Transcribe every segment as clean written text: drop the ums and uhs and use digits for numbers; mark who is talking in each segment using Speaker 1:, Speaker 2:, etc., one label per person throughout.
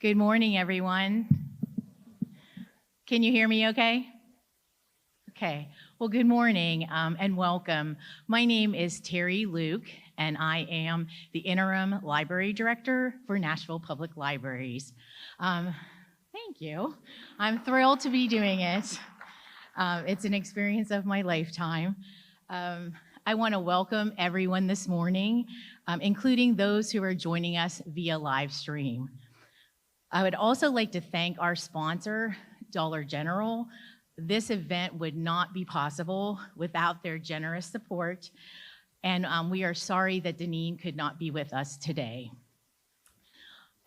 Speaker 1: Good morning, everyone. Can you hear me okay? Okay. Well, good morning and welcome. My name is Terry Luke, and I am the Interim Library Director for Nashville Public Libraries. Thank you. I'm thrilled to be doing it. It's an experience of my lifetime. I want to welcome everyone this morning, including those who are joining us via live stream. I would also like to thank our sponsor, Dollar General. This event would not be possible without their generous support, and we are sorry that Deneen could not be with us today.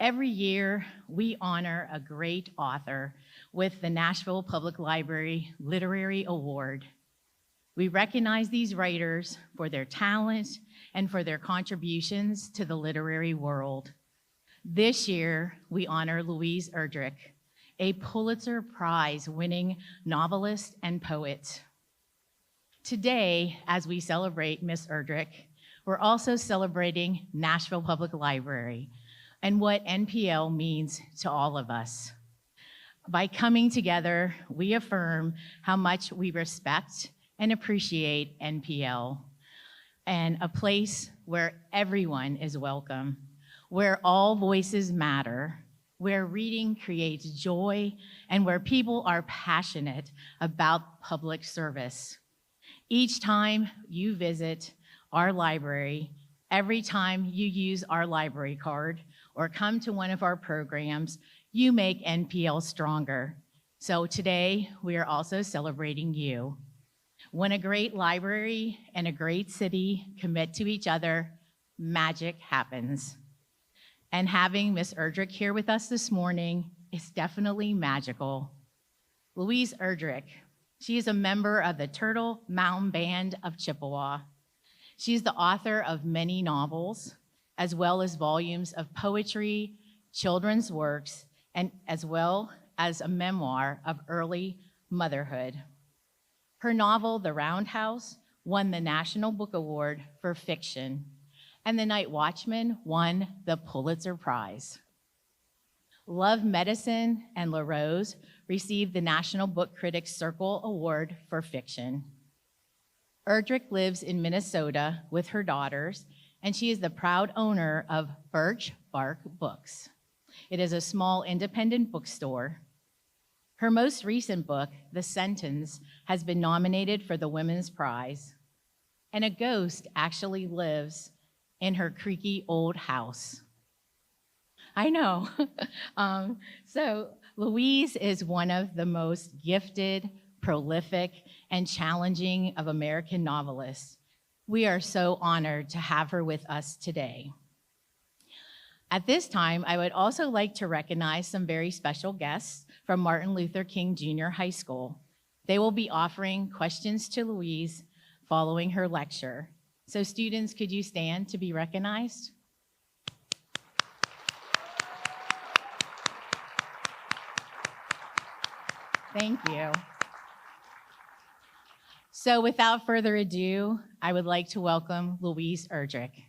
Speaker 1: Every year, we honor a great author with the Nashville Public Library Literary Award. We recognize these writers for their talent and for their contributions to the literary world. This year, we honor Louise Erdrich, a Pulitzer Prize-winning novelist and poet. Today, as we celebrate Miss Erdrich, we're also celebrating Nashville Public Library and what NPL means to all of us. By coming together, we affirm how much we respect and appreciate NPL, and a place where everyone is welcome, where all voices matter, where reading creates joy, and where people are passionate about public service. Each time you visit our library, every time you use our library card or come to one of our programs, you make NPL stronger. So today, we are also celebrating you. When a great library and a great city commit to each other, magic happens. And having Miss Erdrich here with us this morning is definitely magical. Louise Erdrich, she is a member of the Turtle Mountain Band of Chippewa. She is the author of many novels, as well as volumes of poetry, children's works, and as well as a memoir of early motherhood. Her novel, The Roundhouse, won the National Book Award for Fiction, and The Night Watchman won the Pulitzer Prize. Love Medicine and La Rose received the National Book Critics Circle Award for Fiction. Erdrich lives in Minnesota with her daughters, and she is the proud owner of Birch Bark Books. It is a small independent bookstore. Her most recent book, The Sentence, has been nominated for the Women's Prize, and a ghost actually lives in her creaky old house. I know. So Louise is one of the most gifted, prolific, and challenging of American novelists. We are so honored to have her with us today. At this time, I would also like to recognize some very special guests from Martin Luther King Jr. High School. They will be offering questions to Louise following her lecture. So students, could you stand to be recognized? Thank you. So without further ado, I would like to welcome Louise Erdrich.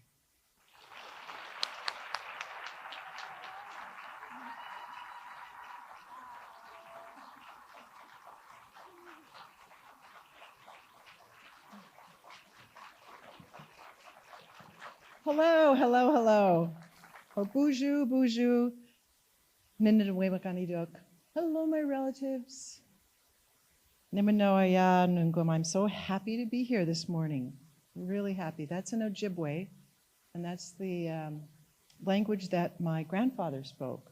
Speaker 2: Hello, hello, hello. Oh, bonjour, bonjour. Hello, my relatives. I'm so happy to be here this morning. Really happy. That's an Ojibwe, and that's the language that my grandfather spoke.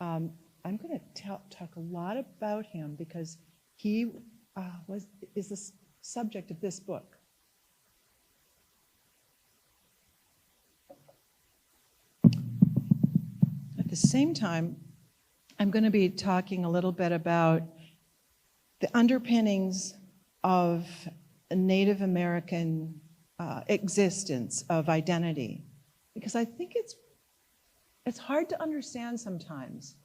Speaker 2: I'm going to talk a lot about him because he is the subject of this book. At the same time, I'm going to be talking a little bit about the underpinnings of a Native American existence of identity, because I think it's hard to understand sometimes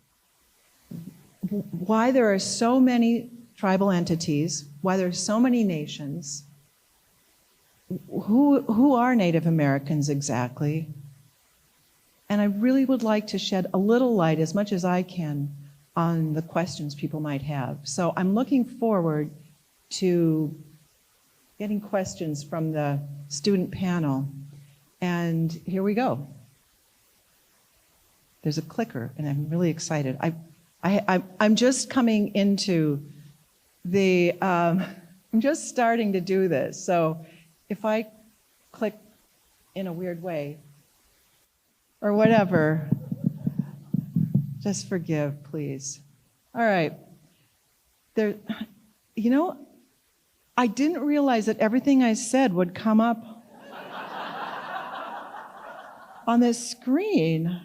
Speaker 2: why there are so many tribal entities, why there are so many nations. Who are Native Americans exactly? And I really would like to shed a little light, as much as I can, on the questions people might have. So I'm looking forward to getting questions from the student panel. And here we go. There's a clicker, and I'm really excited. I'm just coming into the, I'm just starting to do this. So if I click in a weird way or whatever, just forgive, please. All right. There, you know, I didn't realize that everything I said would come up on this screen.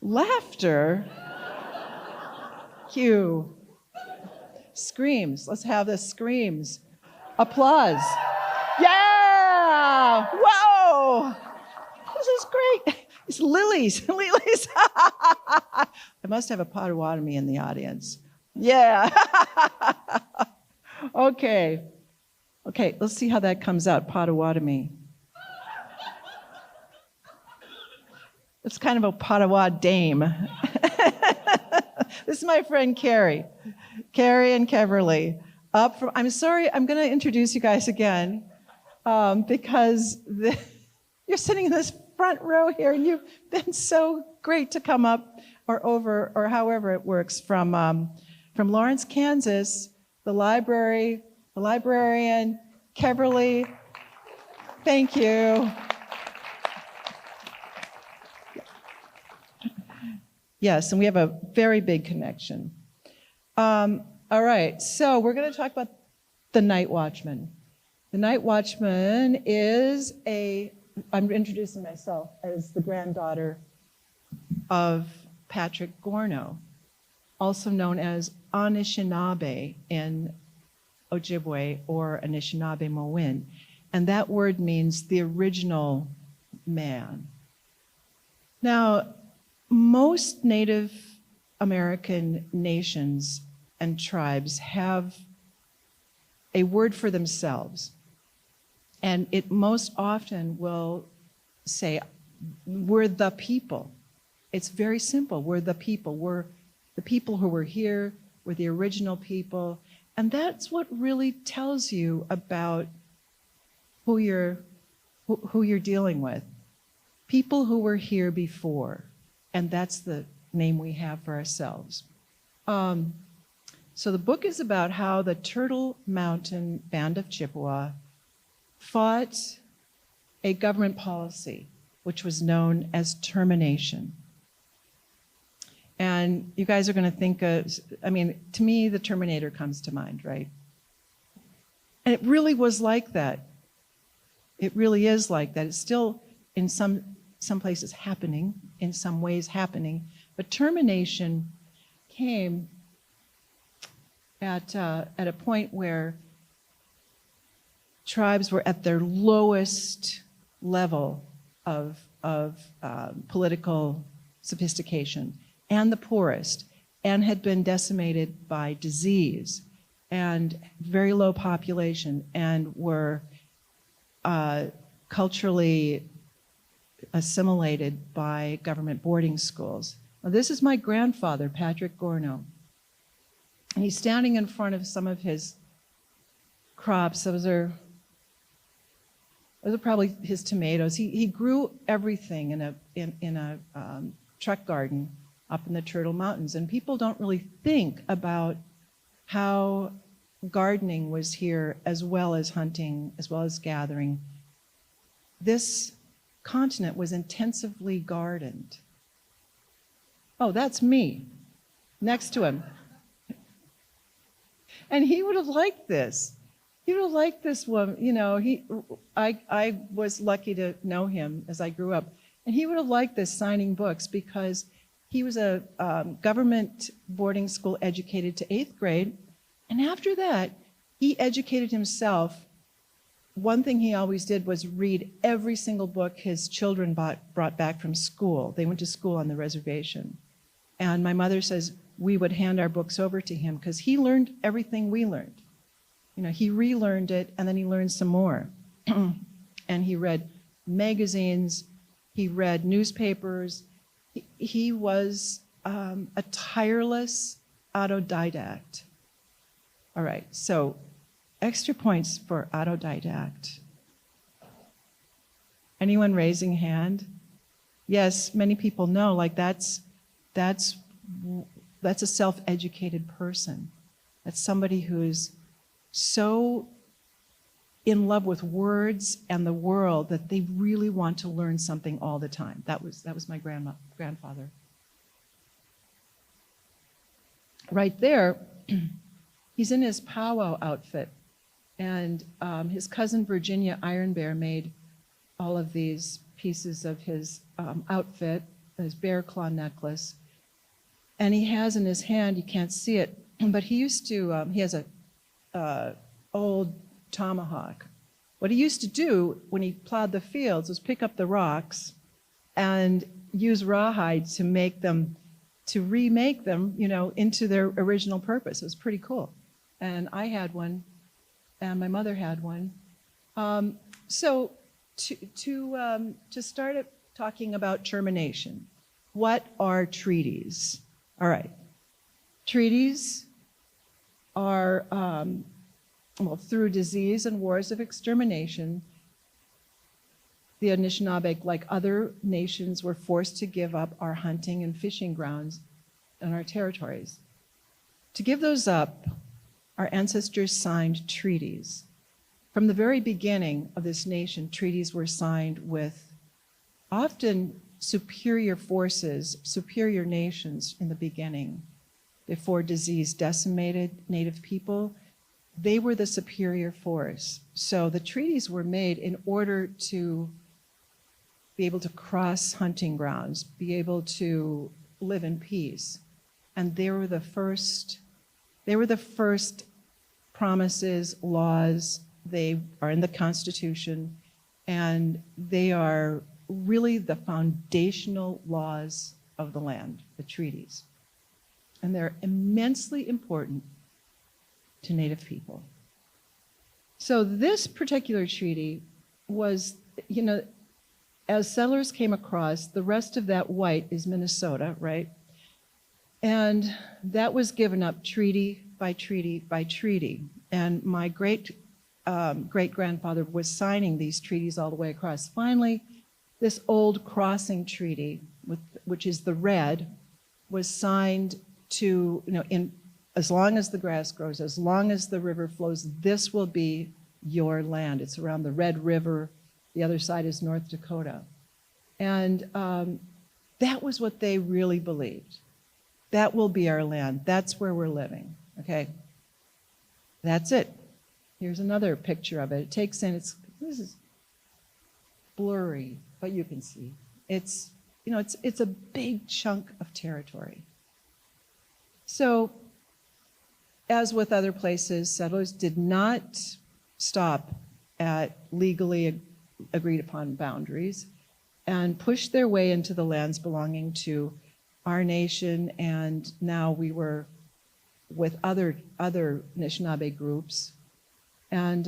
Speaker 2: Laughter. Cue. Screams. Let's have the screams. Applause. Yeah! Whoa! This is great. It's lilies. Lilies. I must have a Potawatomi in the audience. Yeah. Okay. Okay, let's see how that comes out. Potawatomi. It's kind of a Patawa dame. This is my friend Carrie. Carrie and Keverly. I'm sorry, I'm going to introduce you guys again because you're sitting in this front row here, and you've been so great to come up or over, or however it works, from Lawrence, Kansas, the librarian, Keverly. Thank you. Yes, and we have a very big connection. All right, so we're going to talk about the night watchman. The night watchman is I'm introducing myself as the granddaughter of Patrick Gorno, also known as Anishinaabe in Ojibwe or Anishinaabe-Mowin. And that word means the original man. Now, most Native American nations and tribes have a word for themselves. And it most often will say, we're the people. It's very simple. We're the people. We're the people who were here. We're the original people. And that's what really tells you about who you're dealing with. People who were here before. And that's the name we have for ourselves. So the book is about how the Turtle Mountain Band of Chippewa fought a government policy, which was known as termination. And you guys are going to think of, to me, the Terminator comes to mind, right? And it really was like that. It really is like that. It's still, in some places, happening, in some ways happening. But termination came at a point where tribes were at their lowest level of political sophistication, and the poorest, and had been decimated by disease and very low population, and were culturally assimilated by government boarding schools. Now, this is my grandfather, Patrick Gorno. And he's standing in front of some of his crops. Those are probably his tomatoes. He grew everything in a truck garden up in the Turtle Mountains. And people don't really think about how gardening was here, as well as hunting, as well as gathering. This continent was intensively gardened. Oh, that's me, next to him. And he would have liked this. He would have liked this woman. You know, I was lucky to know him as I grew up. And he would have liked this, signing books, because he was a government boarding school educated to 8th grade. And after that, he educated himself. One thing he always did was read every single book his children brought back from school. They went to school on the reservation. And my mother says we would hand our books over to him because he learned everything we learned. You know, he relearned it, and then he learned some more. And he read magazines, He read newspapers. He was a tireless autodidact. All right, so extra points for autodidact. Anyone raising hand? Yes, many people know, like that's a self-educated person. That's somebody who's so in love with words and the world that they really want to learn something all the time. That was my grandfather. Right there, he's in his powwow outfit, and his cousin Virginia Iron Bear made all of these pieces of his outfit, his bear claw necklace, and he has in his hand, you can't see it, but he used to, he has a old tomahawk. What he used to do when he plowed the fields was pick up the rocks and use rawhide to make them, to remake them, you know, into their original purpose. It was pretty cool. And I had one, and my mother had one. So to start talking about termination, what are treaties? All right. Treaties are, well, through disease and wars of extermination, the Anishinaabe, like other nations, were forced to give up our hunting and fishing grounds and our territories. To give those up, our ancestors signed treaties. From the very beginning of this nation, treaties were signed with often superior forces, superior nations in the beginning. Before disease decimated Native people, they were the superior force. So the treaties were made in order to be able to cross hunting grounds, be able to live in peace. And they were the first promises, laws. They are in the Constitution, and they are really the foundational laws of the land, the treaties. And they're immensely important to Native people. So this particular treaty was, you know, as settlers came across, the rest of that white is Minnesota, right? And that was given up treaty by treaty by treaty. And my great-grandfather was signing these treaties all the way across. Finally, this old crossing treaty, which is the red, was signed to, you know, in as long as the grass grows, as long as the river flows, this will be your land. It's around the Red River. The other side is North Dakota. And that was what they really believed. That will be our land. That's where we're living, okay? That's it. Here's another picture of it. It takes in, this is blurry, but you can see. It's, you know, it's a big chunk of territory. So, as with other places, settlers did not stop at legally agreed upon boundaries and pushed their way into the lands belonging to our nation, and now we were with other Anishinaabe groups. And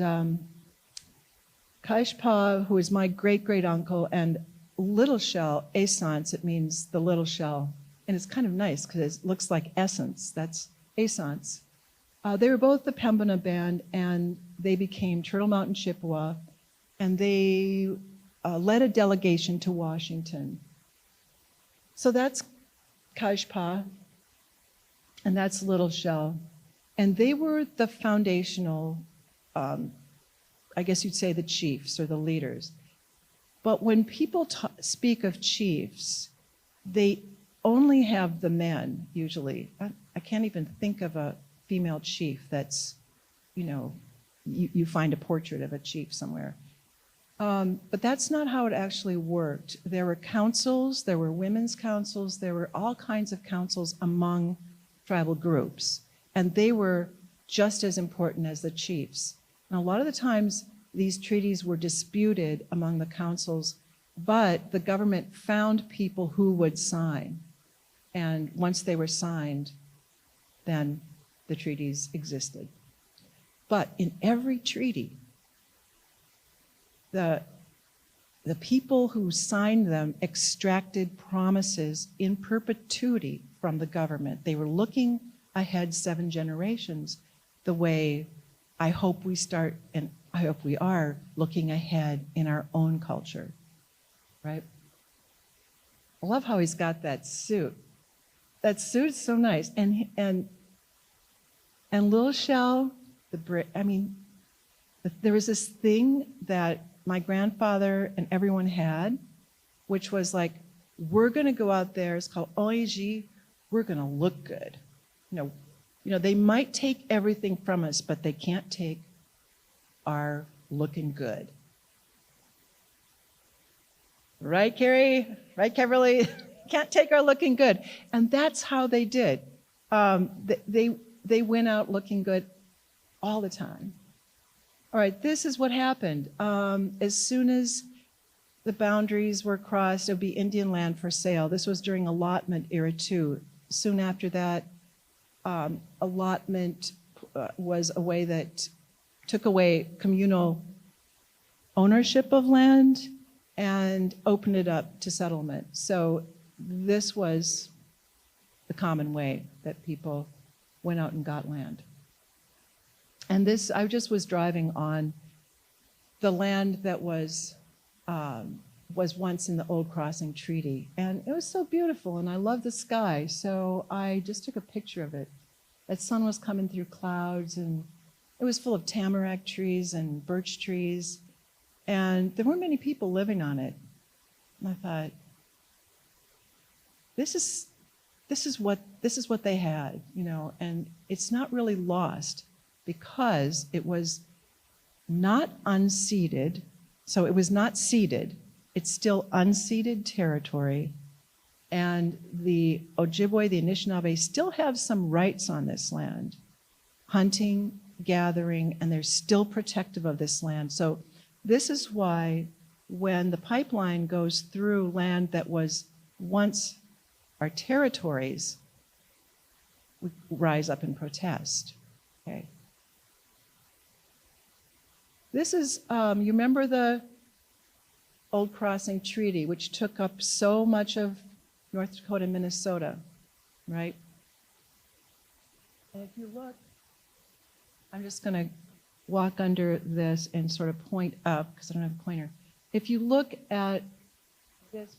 Speaker 2: Kashpa, who is my great-great-uncle, and Little Shell, Essence, it means the little shell. And it's kind of nice because it looks like essence. That's Essence. They were both the Pembina band, and they became Turtle Mountain Chippewa, and they led a delegation to Washington. So that's Kashpa, and that's Little Shell. And they were the foundational, I guess you'd say the chiefs or the leaders. But when people speak of chiefs, they only have the men, usually. I can't even think of a female chief that's, you know, you find a portrait of a chief somewhere. But that's not how it actually worked. There were councils, there were women's councils, there were all kinds of councils among tribal groups. And they were just as important as the chiefs. And a lot of the times, these treaties were disputed among the councils, but the government found people who would sign. And once they were signed, then the treaties existed. But in every treaty, the the people who signed them extracted promises in perpetuity from the government. They were looking ahead 7 generations the way I hope we start, and I hope we are, looking ahead in our own culture, right? I love how he's got that suit. That suit's so nice. And Lil Shell, there was this thing that my grandfather and everyone had, which was like, we're going to go out there, it's called OEG, we're going to look good. You know, they might take everything from us, but they can't take our looking good. Right, Carrie? Right, Kimberly? Can't take our looking good. And that's how they did. They went out looking good all the time. All right, this is what happened. As soon as the boundaries were crossed, it would be Indian land for sale. This was during allotment era too. Soon after that, allotment was a way that took away communal ownership of land and opened it up to settlement. So this was the common way that people went out and got land. And this, I just was driving on the land that was once in the Old Crossing Treaty. And it was so beautiful, and I love the sky, so I just took a picture of it. That sun was coming through clouds, and it was full of tamarack trees and birch trees, and there weren't many people living on it. And I thought, this is what they had, you know, and it's not really lost because it was not unceded, so it was not ceded. It's still unceded territory, and the Ojibwe, the Anishinaabe, still have some rights on this land, hunting, gathering, and they're still protective of this land. So this is why when the pipeline goes through land that was once our territories, we rise up and protest. Okay. This is, you remember the Old Crossing Treaty, which took up so much of North Dakota and Minnesota, right? And if you look, I'm just going to walk under this and sort of point up because I don't have a pointer. If you look at this,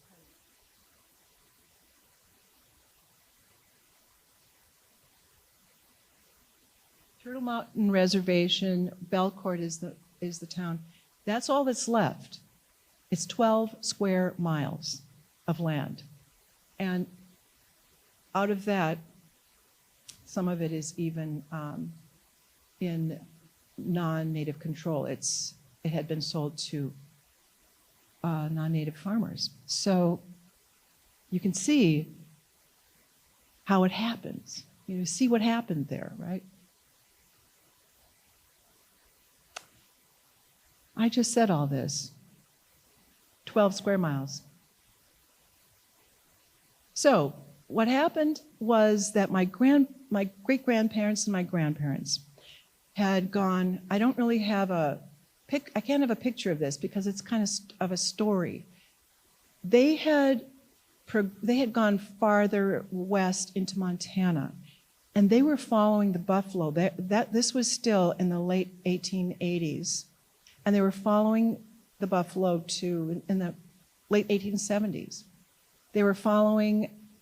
Speaker 2: Turtle Mountain Reservation, Belcourt is the town. That's all that's left. It's 12 square miles of land. And out of that, some of it is even in non-native control. It had been sold to non-native farmers. So you can see how it happens. You see what happened there, right? I just said all this. 12 square miles. So what happened was that my great-grandparents and my grandparents had gone, I don't really have I can't have a picture of this because it's kind of a story. They had gone farther west into Montana, and they were following the buffalo. This was still in the late 1880s, and they were following the buffalo in the late 1870s. They were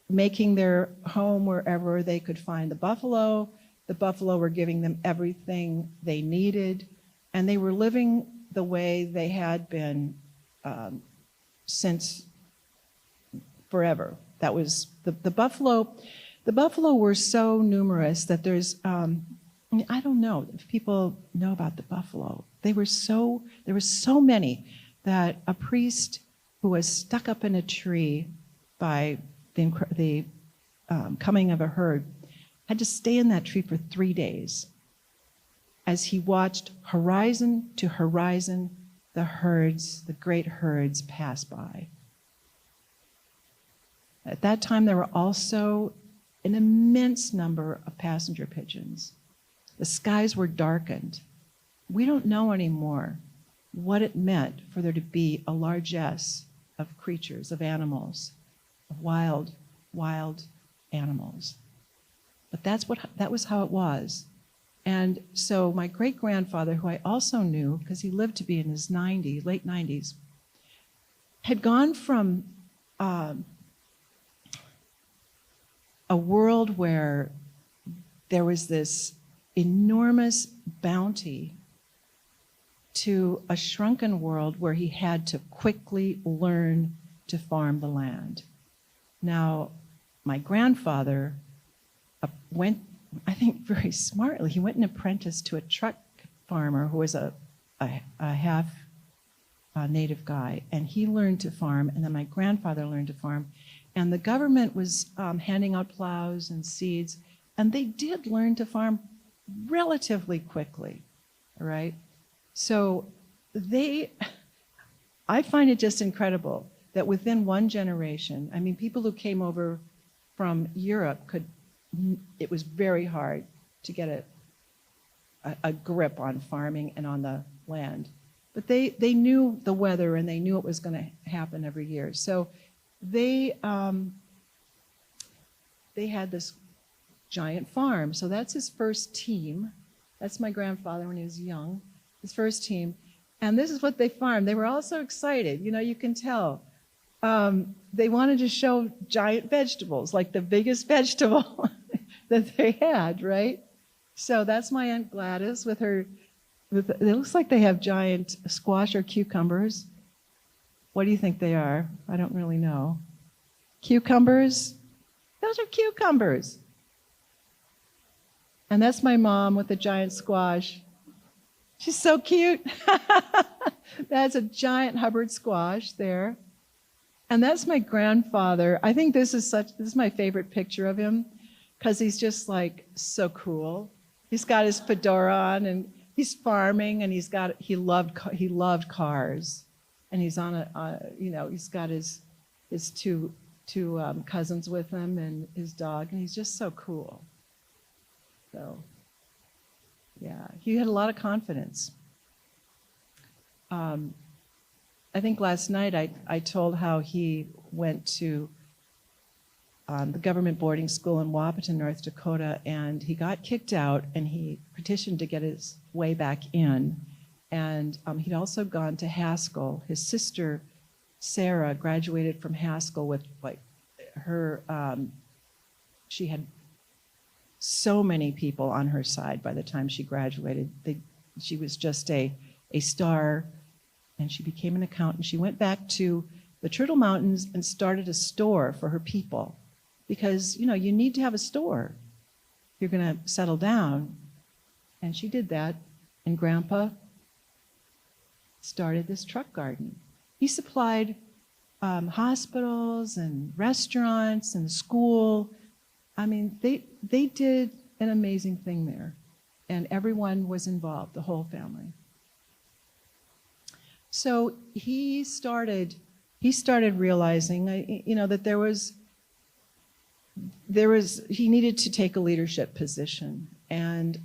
Speaker 2: making their home wherever they could find the buffalo. The buffalo were giving them everything they needed, and they were living the way they had been since forever. That was the buffalo. The buffalo were so numerous that there's I don't know if people know about the buffalo. There were so many that a priest who was stuck up in a tree by the coming of a herd had to stay in that tree for 3 days as he watched horizon to horizon the great herds pass by. At that time, there were also an immense number of passenger pigeons. The skies were darkened. We don't know anymore what it meant for there to be a largesse of creatures, of animals, of wild animals. But that was how it was. And so my great-grandfather, who I also knew, because he lived to be in his late 90s, had gone from a world where there was this enormous bounty to a shrunken world where he had to quickly learn to farm the land. Now, my grandfather went, I think very smartly, he went and apprenticed to a truck farmer who was a half native guy, and he learned to farm, and then my grandfather learned to farm, and the government was handing out plows and seeds, and they did learn to farm relatively quickly, all right? So I find it just incredible that within one generation, I mean, people who came over from Europe it was very hard to get a grip on farming and on the land. But they knew the weather and they knew it was going to happen every year. So they had this giant farm. So that's his first team. That's my grandfather when he was young, his first team. And this is what they farmed. They were all so excited. You know, you can tell. They wanted to show giant vegetables, like the biggest vegetable that they had, right? So that's my Aunt Gladys with her, it looks like they have giant squash or cucumbers. What do you think they are? I don't really know. Cucumbers? Those are cucumbers. And that's my mom with the giant squash. She's so cute. That's a giant Hubbard squash there. And that's my grandfather. I think this is my favorite picture of him because he's just like so cool. He's got his fedora on and he's farming and he loved cars. And he's on he's got his two cousins with him and his dog, and he's just so cool. So, yeah, he had a lot of confidence. I think last night I told how he went to the government boarding school in Wapaton, North Dakota, and he got kicked out, and he petitioned to get his way back in. And he'd also gone to Haskell. His sister, Sarah, graduated from Haskell with she had so many people on her side by the time she graduated. She was just a star, and she became an accountant. She went back to the Turtle Mountains and started a store for her people because, you need to have a store if you're going to settle down. And she did that, and Grandpa started this truck garden. He supplied hospitals and restaurants and school. I mean, they did an amazing thing there, and everyone was involved, the whole family. So he started realizing, that he needed to take a leadership position. And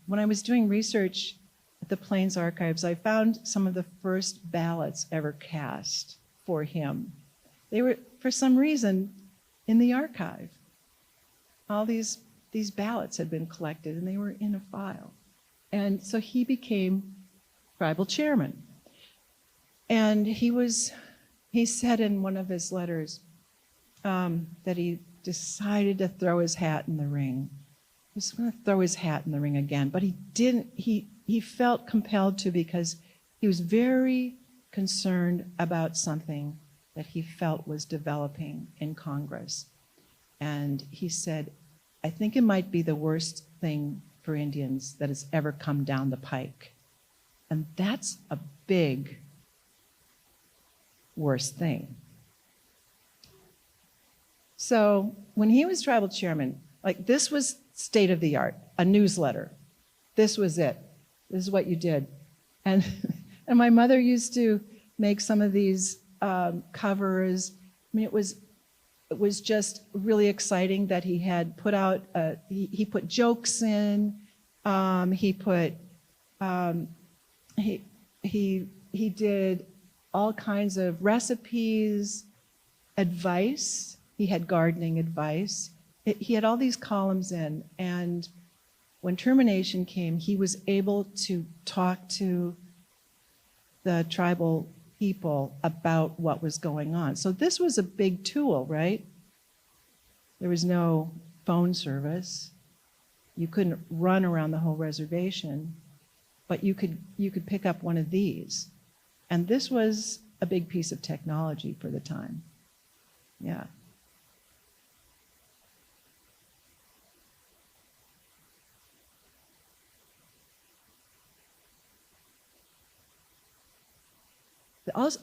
Speaker 2: when I was doing research at the Plains Archives, I found some of the first ballots ever cast for him. They were, for some reason, in the archive. All these ballots had been collected, and they were in a file. And so he became tribal chairman. And he said in one of his letters that he decided to throw his hat in the ring. He was going to throw his hat in the ring again, but he didn't. He felt compelled to because he was very concerned about something that he felt was developing in Congress. And he said, I think it might be the worst thing for Indians that has ever come down the pike. And that's a big, worst thing. So when he was tribal chairman, this was state of the art, a newsletter. This was it. This is what you did. And my mother used to make some of these covers. I mean, it was just really exciting that he had put out, he put jokes in, he he did all kinds of recipes, advice. He had gardening advice. He had all these columns in, and when termination came, he was able to talk to the tribal people about what was going on. So this was a big tool, right? There was no phone service. You couldn't run around the whole reservation, but you could pick up one of these. And this was a big piece of technology for the time. Yeah.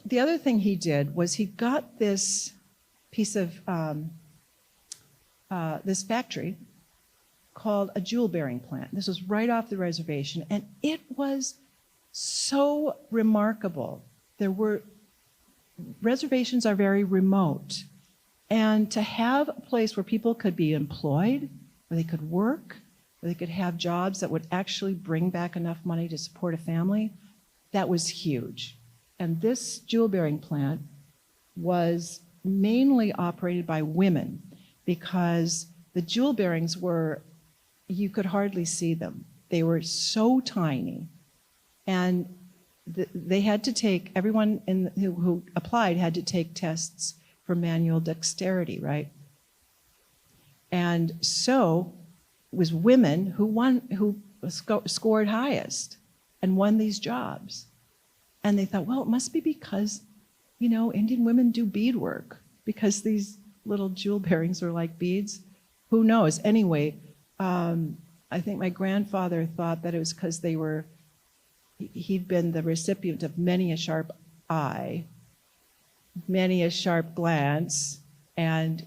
Speaker 2: The other thing he did was he got this piece of, this factory called a jewel-bearing plant. This was right off the reservation, and it was so remarkable. Reservations are very remote, and to have a place where people could be employed, where they could work, where they could have jobs that would actually bring back enough money to support a family, that was huge. And this jewel-bearing plant was mainly operated by women because the jewel bearings were, you could hardly see them. They were so tiny. And they had to take, everyone who applied had to take tests for manual dexterity, right? And so it was women who scored highest and won these jobs. And they thought, well, it must be because, Indian women do beadwork, because these little jewel bearings are like beads. Who knows? Anyway, I think my grandfather thought that it was because he'd been the recipient of many a sharp eye, many a sharp glance, and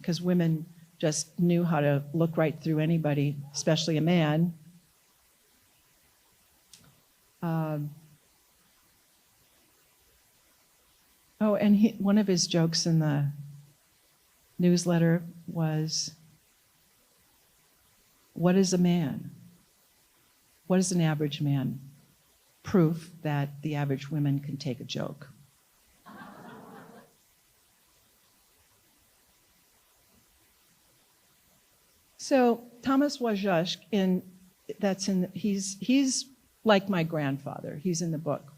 Speaker 2: because women just knew how to look right through anybody, especially a man. And one of his jokes in the newsletter was, what is a man? What is an average man? Proof that the average woman can take a joke. So Thomas Wajcik, he's like my grandfather. He's in the book.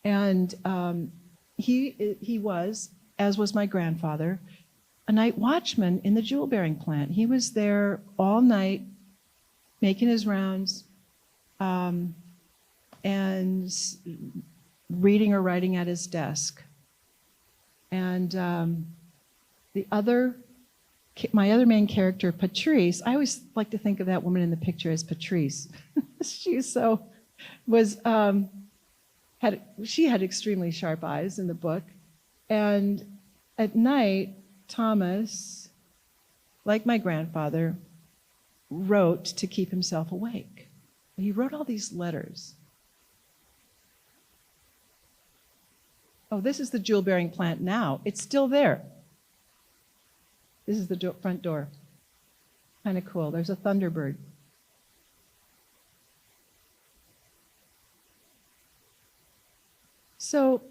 Speaker 2: And he was, as was my grandfather, a night watchman in the jewel-bearing plant. He was there all night, making his rounds, and reading or writing at his desk. And my other main character, Patrice, I always like to think of that woman in the picture as Patrice. She had extremely sharp eyes in the book. And at night, Thomas, like my grandfather, wrote to keep himself awake. He wrote all these letters. Oh, this is the jewel-bearing plant now. It's still there. This is the front door. Kind of cool. There's a thunderbird. So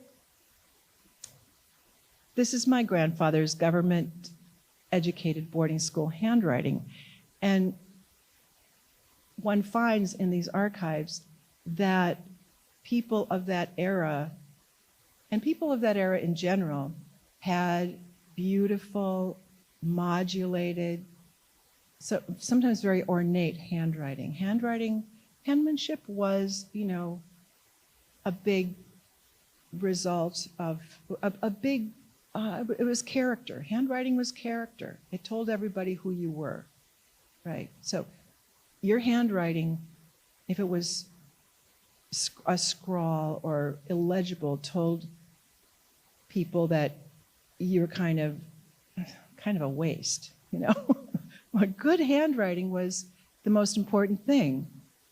Speaker 2: this is my grandfather's government-educated boarding school handwriting. And one finds in these archives that people of that era, and people of that era in general, had beautiful, modulated, so sometimes very ornate handwriting. Penmanship was, a big result of it was character. Handwriting was character. It told everybody who you were, right? So your handwriting, if it was a scrawl or illegible, told people that you're kind of a waste, But good handwriting was the most important thing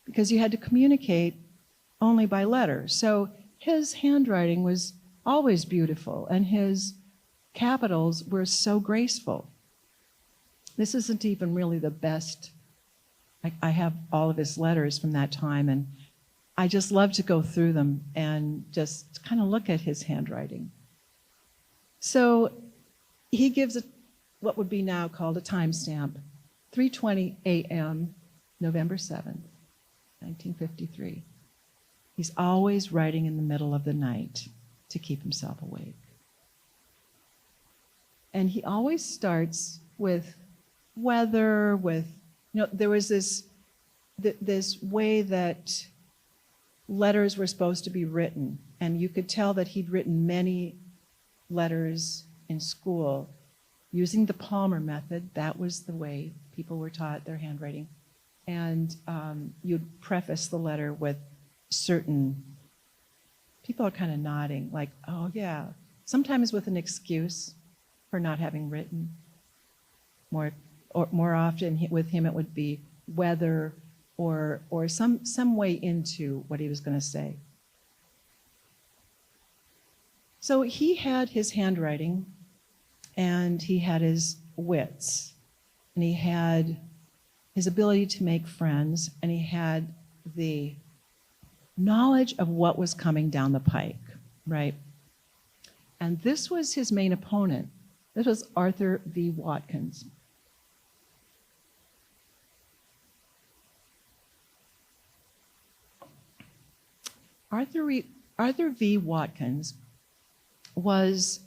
Speaker 2: because you had to communicate only by letter. So his handwriting was always beautiful, and his capitals were so graceful. This isn't even really the best. I have all of his letters from that time, and I just love to go through them and just kind of look at his handwriting. So he gives what would be now called a timestamp, 3:20 a.m., November 7th, 1953. He's always writing in the middle of the night to keep himself awake. And he always starts with weather, there was this way that letters were supposed to be written, and you could tell that he'd written many letters in school using the Palmer method. That was the way people were taught their handwriting. And you'd preface the letter with certain, people are kind of nodding, like, oh yeah, sometimes with an excuse for not having written. More often with him it would be weather or some way into what he was going to say. So he had his handwriting, and he had his wits, and he had his ability to make friends, and he had the knowledge of what was coming down the pike, right? And this was his main opponent. This was Arthur V. Watkins. Arthur V. Watkins was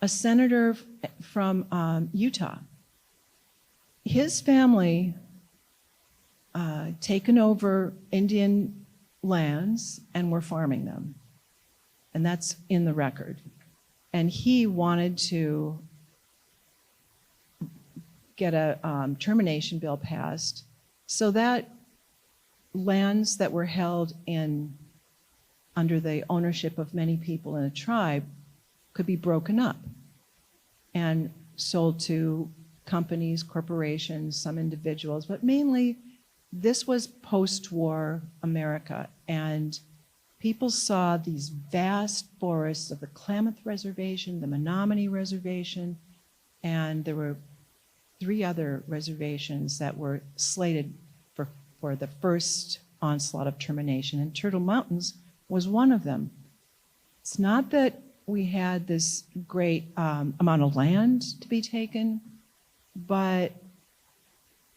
Speaker 2: a senator from Utah. His family taken over Indian lands and were farming them. And that's in the record. And he wanted to get a termination bill passed so that lands that were held under the ownership of many people in a tribe could be broken up and sold to companies, corporations, some individuals, but mainly this was post-war America, and people saw these vast forests of the Klamath Reservation, the Menominee Reservation, and there were 3 other reservations that were slated for the first onslaught of termination, and Turtle Mountains was one of them. It's not that we had this great amount of land to be taken, but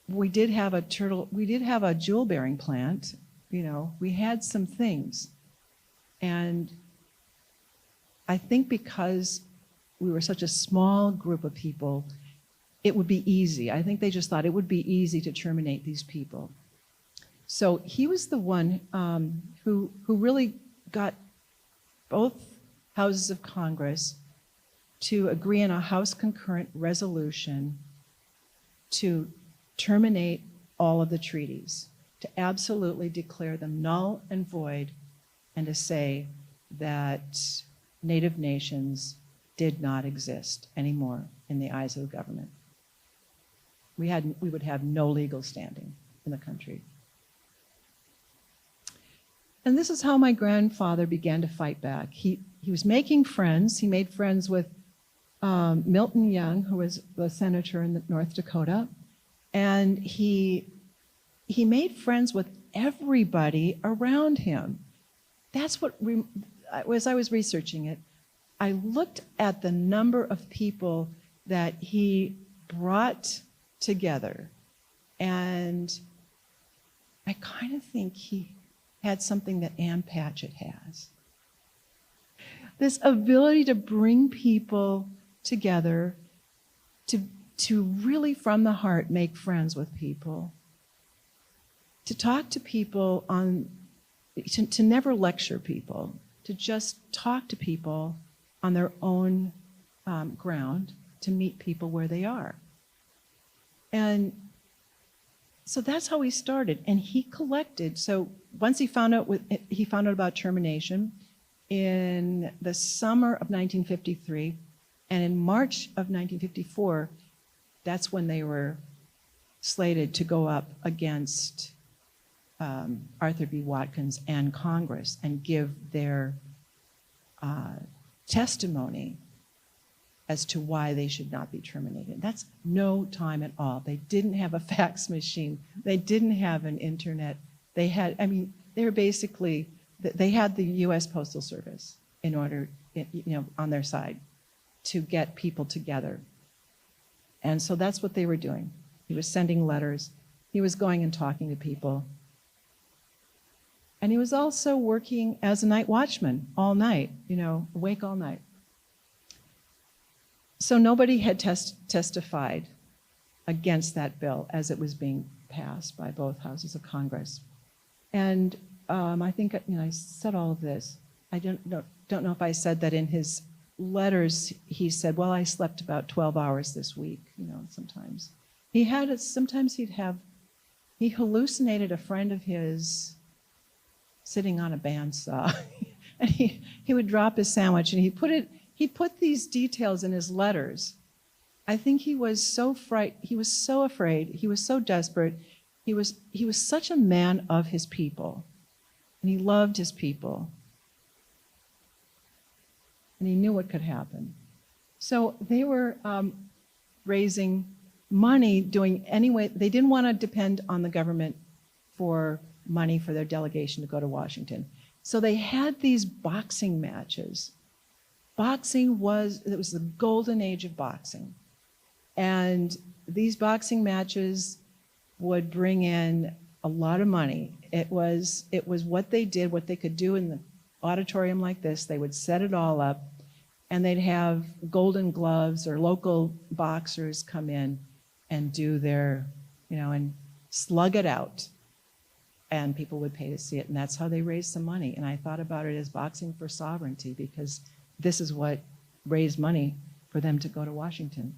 Speaker 2: we did have a jewel-bearing plant. We had some things. And I think because we were such a small group of people, it would be easy. I think they just thought it would be easy to terminate these people. So he was the one who really got both houses of Congress to agree on a House concurrent resolution to terminate all of the treaties, to absolutely declare them null and void, and to say that Native nations did not exist anymore in the eyes of the government. We would have no legal standing in the country. And this is how my grandfather began to fight back. He was making friends. He made friends with Milton Young, who was the senator in North Dakota, and he made friends with everybody around him. That's what, as I was researching it, I looked at the number of people that he brought together, and I kind of think he had something that Ann Patchett has. This ability to bring people together, to really from the heart make friends with people, to talk to people to never lecture people, to just talk to people on their own ground, to meet people where they are. And so that's how he started. And he collected, so once he found out about termination in the summer of 1953, and in March of 1954, that's when they were slated to go up against Arthur B. Watkins and Congress and give their testimony as to why they should not be terminated. That's no time at all. They didn't have a fax machine. They didn't have an internet. They they were basically, they had the U.S. Postal Service in order, on their side to get people together. And so that's what they were doing. He was sending letters. He was going and talking to people. And he was also working as a night watchman all night, awake all night. So nobody had testified against that bill as it was being passed by both houses of Congress. And I think I said all of this. I don't know if I said that in his letters. He said, "Well, I slept about 12 hours this week." Sometimes he hallucinated a friend of his sitting on a bandsaw, and he would drop his sandwich, and he put these details in his letters. I think he was so he was so afraid, he was so desperate. He was such a man of his people, and he loved his people, and he knew what could happen. So they were raising money, they didn't want to depend on the government for money for their delegation to go to Washington. So they had these boxing matches. It was the golden age of boxing. And these boxing matches would bring in a lot of money. It was what they did, what they could do in the auditorium like this. They would set it all up, and they'd have Golden Gloves or local boxers come in and do their, and slug it out. And people would pay to see it, and that's how they raised some money. And I thought about it as boxing for sovereignty, because this is what raised money for them to go to Washington.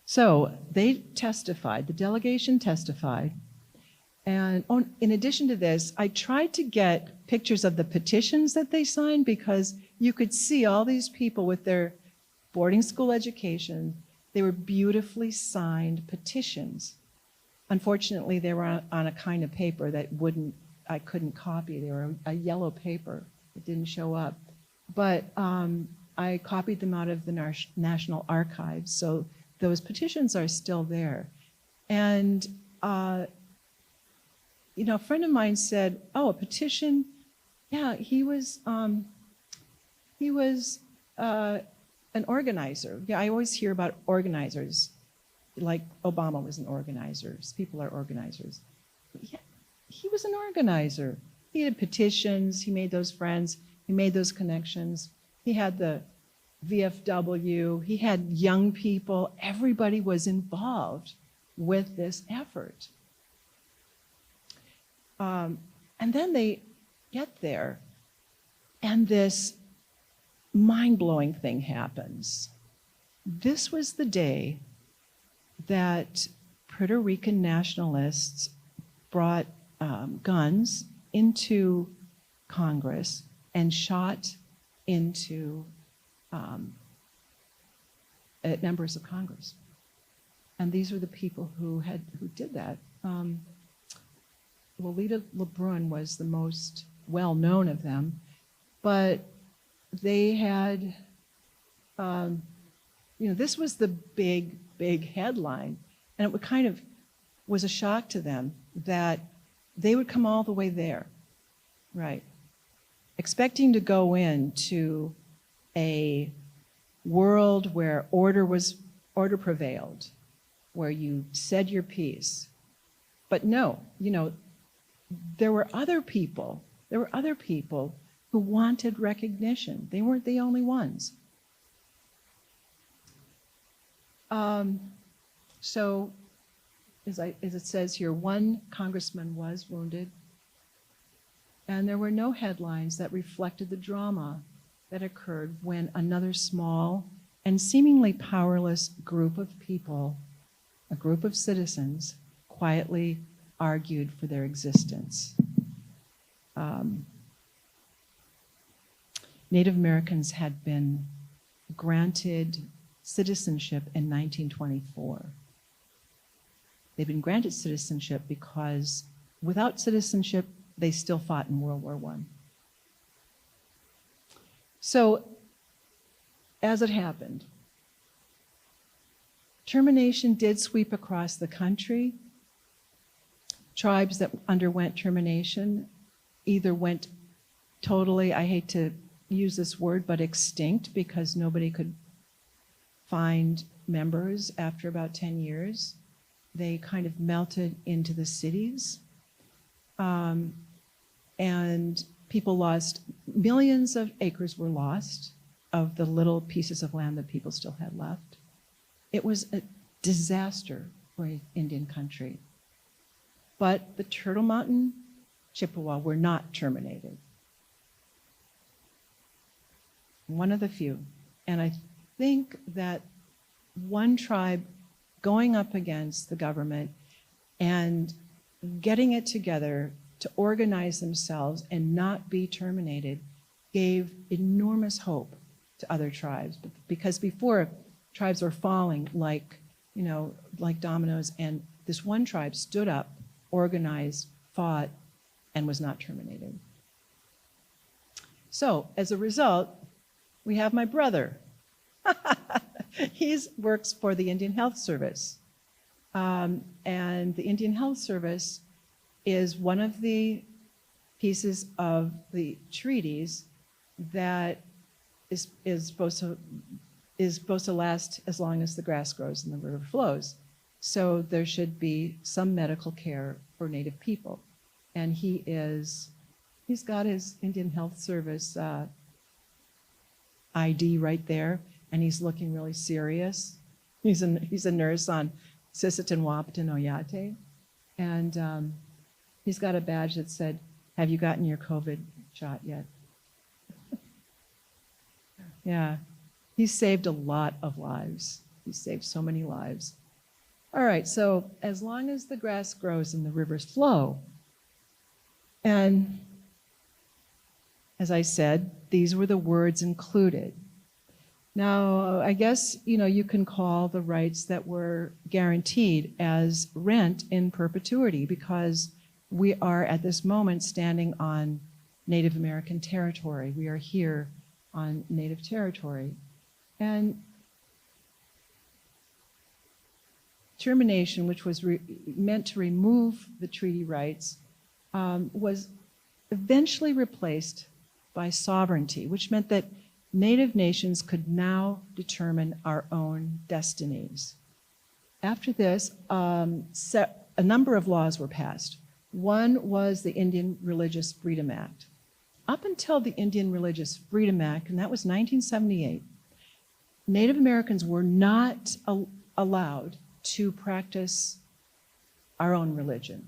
Speaker 2: So they testified, the delegation testified, and in addition to this, I tried to get pictures of the petitions that they signed, because you could see all these people with their boarding school education. They were beautifully signed petitions. Unfortunately, they were on a kind of paper that I couldn't copy. They were a yellow paper. It didn't show up. But I copied them out of the National Archives, so those petitions are still there. And a friend of mine said, "Oh, a petition? Yeah, he was an organizer." Yeah, I always hear about organizers, like Obama was an organizer. People are organizers. Yeah, he was an organizer. He had petitions. He made those friends. He made those connections. He had the VFW. He had young people. Everybody was involved with this effort. And then they get there, and this mind-blowing thing happens. This was the day that Puerto Rican nationalists brought guns into Congress and shot into members of Congress. And these were the people who did that. Lolita LeBrun was the most well-known of them, but they had, this was the big headline, and it kind of was a shock to them that they would come all the way there, right? Expecting to go into a world where order prevailed, where you said your piece. But no, there were other people who wanted recognition. They weren't the only ones. So, as it says here, one congressman was wounded, and there were no headlines that reflected the drama that occurred when another small and seemingly powerless group of people, a group of citizens, quietly argued for their existence. Native Americans had been granted citizenship in 1924. They'd been granted citizenship because without citizenship, they still fought in World War I. So, as it happened, termination did sweep across the country. tribes that underwent termination either went totally, I hate to use this word, but extinct, because nobody could find members after about 10 years. They kind of melted into the cities. And people lost, millions of acres were lost of the little pieces of land that people still had left. It was a disaster for Indian country. But the Turtle Mountain Chippewa were not terminated. One of the few. And I think that one tribe going up against the government and getting it together to organize themselves and not be terminated gave enormous hope to other tribes. Because before, tribes were falling like dominoes, and this one tribe stood up, organized, fought, and was not terminated. So, as a result, we have my brother. He works for the Indian Health Service. And the Indian Health Service is one of the pieces of the treaties that is supposed to last as long as the grass grows and the river flows. So there should be some medical care for Native people. And he's got his Indian Health Service ID right there, and he's looking really serious. He's a nurse on Sisseton Wahpeton Oyate, and he's got a badge that said, "Have you gotten your COVID shot yet?" Yeah, he's saved a lot of lives. He's saved so many lives. All right, so as long as the grass grows and the rivers flow, and as I said, these were the words included. Now, I guess, you can call the rights that were guaranteed as rent in perpetuity, because we are at this moment standing on Native American territory. We are here on Native territory. And termination, which was meant to remove the treaty rights, was eventually replaced by sovereignty, which meant that Native nations could now determine our own destinies. After this, a number of laws were passed. One was the Indian Religious Freedom Act. Up until the Indian Religious Freedom Act, and that was 1978, Native Americans were not allowed to practice our own religion.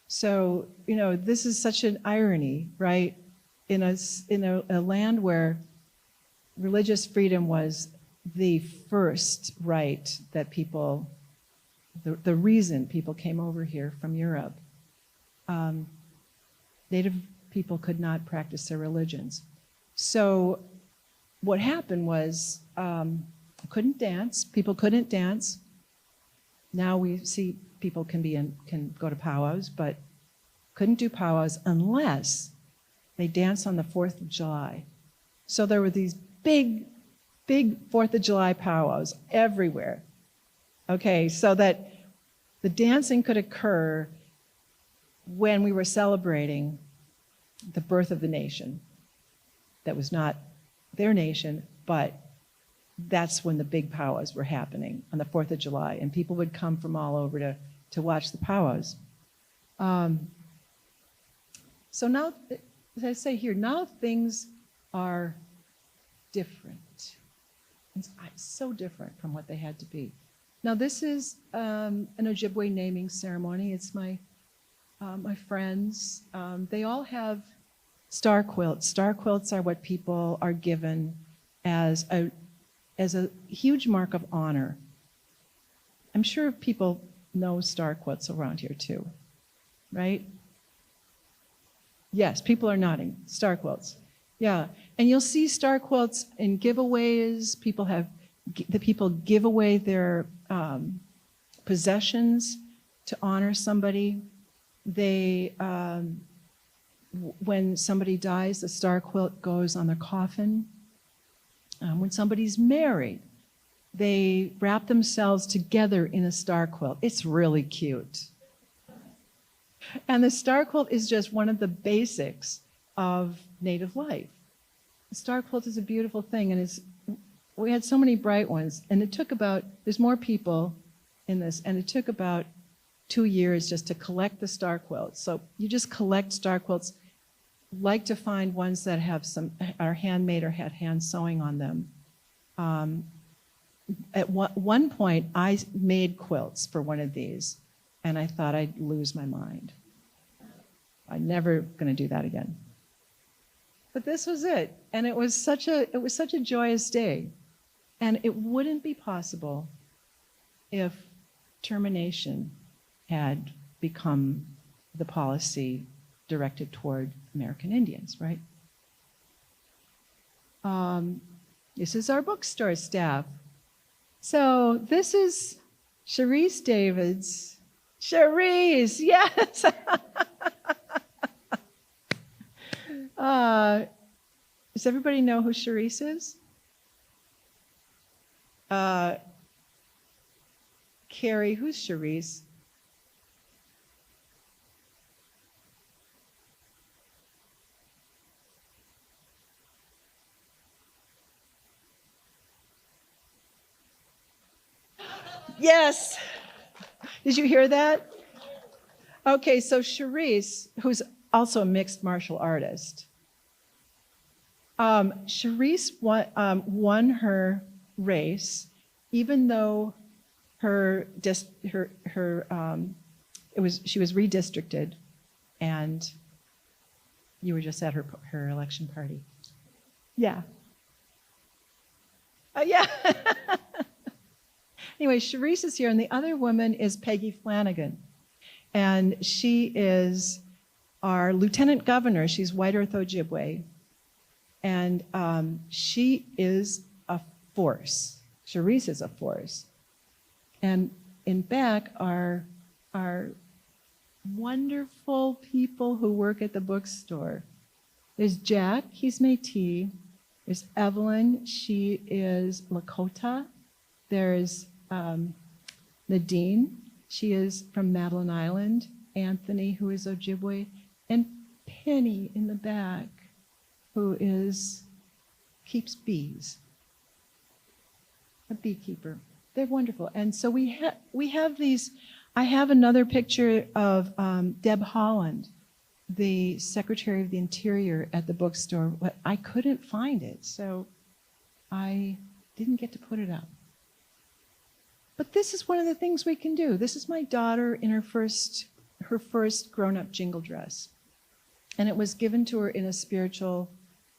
Speaker 2: So, this is such an irony, right? In a land where religious freedom was the first right that people, the reason people came over here from Europe, Native people could not practice their religions. So what happened was, couldn't dance, people couldn't dance. Now we see people can go to powwows, but couldn't do powwows unless they danced on the 4th of July. So there were these big 4th of July powwows everywhere. Okay, so that the dancing could occur when we were celebrating the birth of the nation. That was not their nation, but that's when the big powwows were happening, on the 4th of July, and people would come from all over to watch the powwows. So now, as I say here, now things are different. It's so different from what they had to be. Now this is an Ojibwe naming ceremony. It's my friends. They all have star quilts. Star quilts are what people are given as a huge mark of honor. I'm sure people know star quilts around here too, right? Yes, people are nodding. Star quilts. Yeah, and you'll see star quilts in giveaways. The people give away their possessions to honor somebody. They, when somebody dies, the star quilt goes on their coffin. When somebody's married, they wrap themselves together in a star quilt. It's really cute. And the star quilt is just one of the basics of native life. The star quilt is a beautiful thing, and we had so many bright ones, and there's more people in this, and it took about 2 years just to collect the star quilts. So you just collect star quilts, like to find ones that are handmade or had hand sewing on them. At one point, I made quilts for one of these, and I thought I'd lose my mind. I'm never going to do that again. But this was it, and it was such a joyous day, and it wouldn't be possible if termination had become the policy directed toward American Indians, right? This is our bookstore staff. So this is Cherise Davids. Cherise, yes! Does everybody know who Cherise is? Carrie, who's Cherise? Yes. Did you hear that? Okay, so Cherise, who's also a mixed martial artist, Cherise won her race, even though she was redistricted, and you were just at her election party. Yeah. Yeah. Anyway, Cherise is here, and the other woman is Peggy Flanagan. And she is our lieutenant governor. She's White Earth Ojibwe. And she is a force. Cherise is a force. And in back are wonderful people who work at the bookstore. There's Jack, he's Métis. There's Evelyn, she is Lakota. There's Nadine, she is from Madeline Island. Anthony, who is Ojibwe. And Penny in the back, who keeps bees. A beekeeper. They're wonderful. And so we have these. I have another picture of Deb Holland, the Secretary of the Interior at the bookstore, but I couldn't find it, so I didn't get to put it up. But this is one of the things we can do. This is my daughter in her first grown-up jingle dress. And it was given to her in a spiritual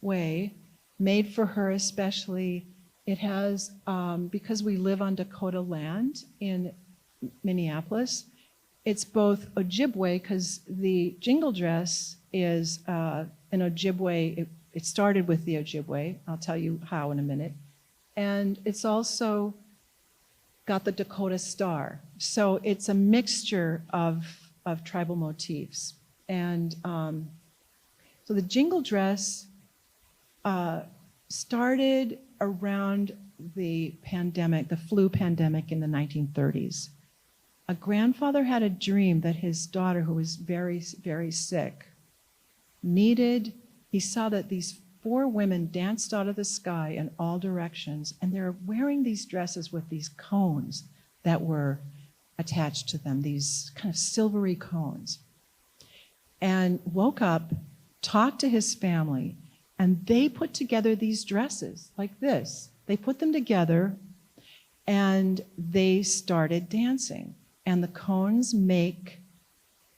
Speaker 2: way, made for her especially. It has, because we live on Dakota land in Minneapolis, it's both Ojibwe, because the jingle dress is an Ojibwe, it started with the Ojibwe, I'll tell you how in a minute, and it's also got the Dakota star. So it's a mixture of tribal motifs. And so the jingle dress started around the pandemic, the flu pandemic in the 1930s. A grandfather had a dream that his daughter, who was very, very sick, he saw that these 4 women danced out of the sky in all directions, and they're wearing these dresses with these cones that were attached to them, these kind of silvery cones. And woke up, talked to his family, and they put together these dresses like this. They put them together, and they started dancing. And the cones make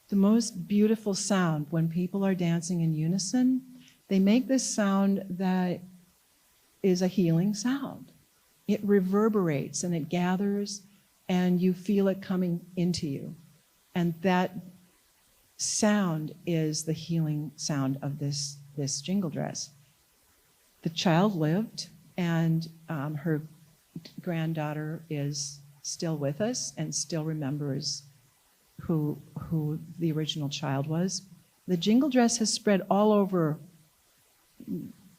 Speaker 2: the most beautiful sound when people are dancing in unison. They make this sound that is a healing sound. It reverberates and it gathers, and you feel it coming into you. And that sound is the healing sound of this jingle dress. The child lived, and her granddaughter is still with us and still remembers who the original child was. The jingle dress has spread all over,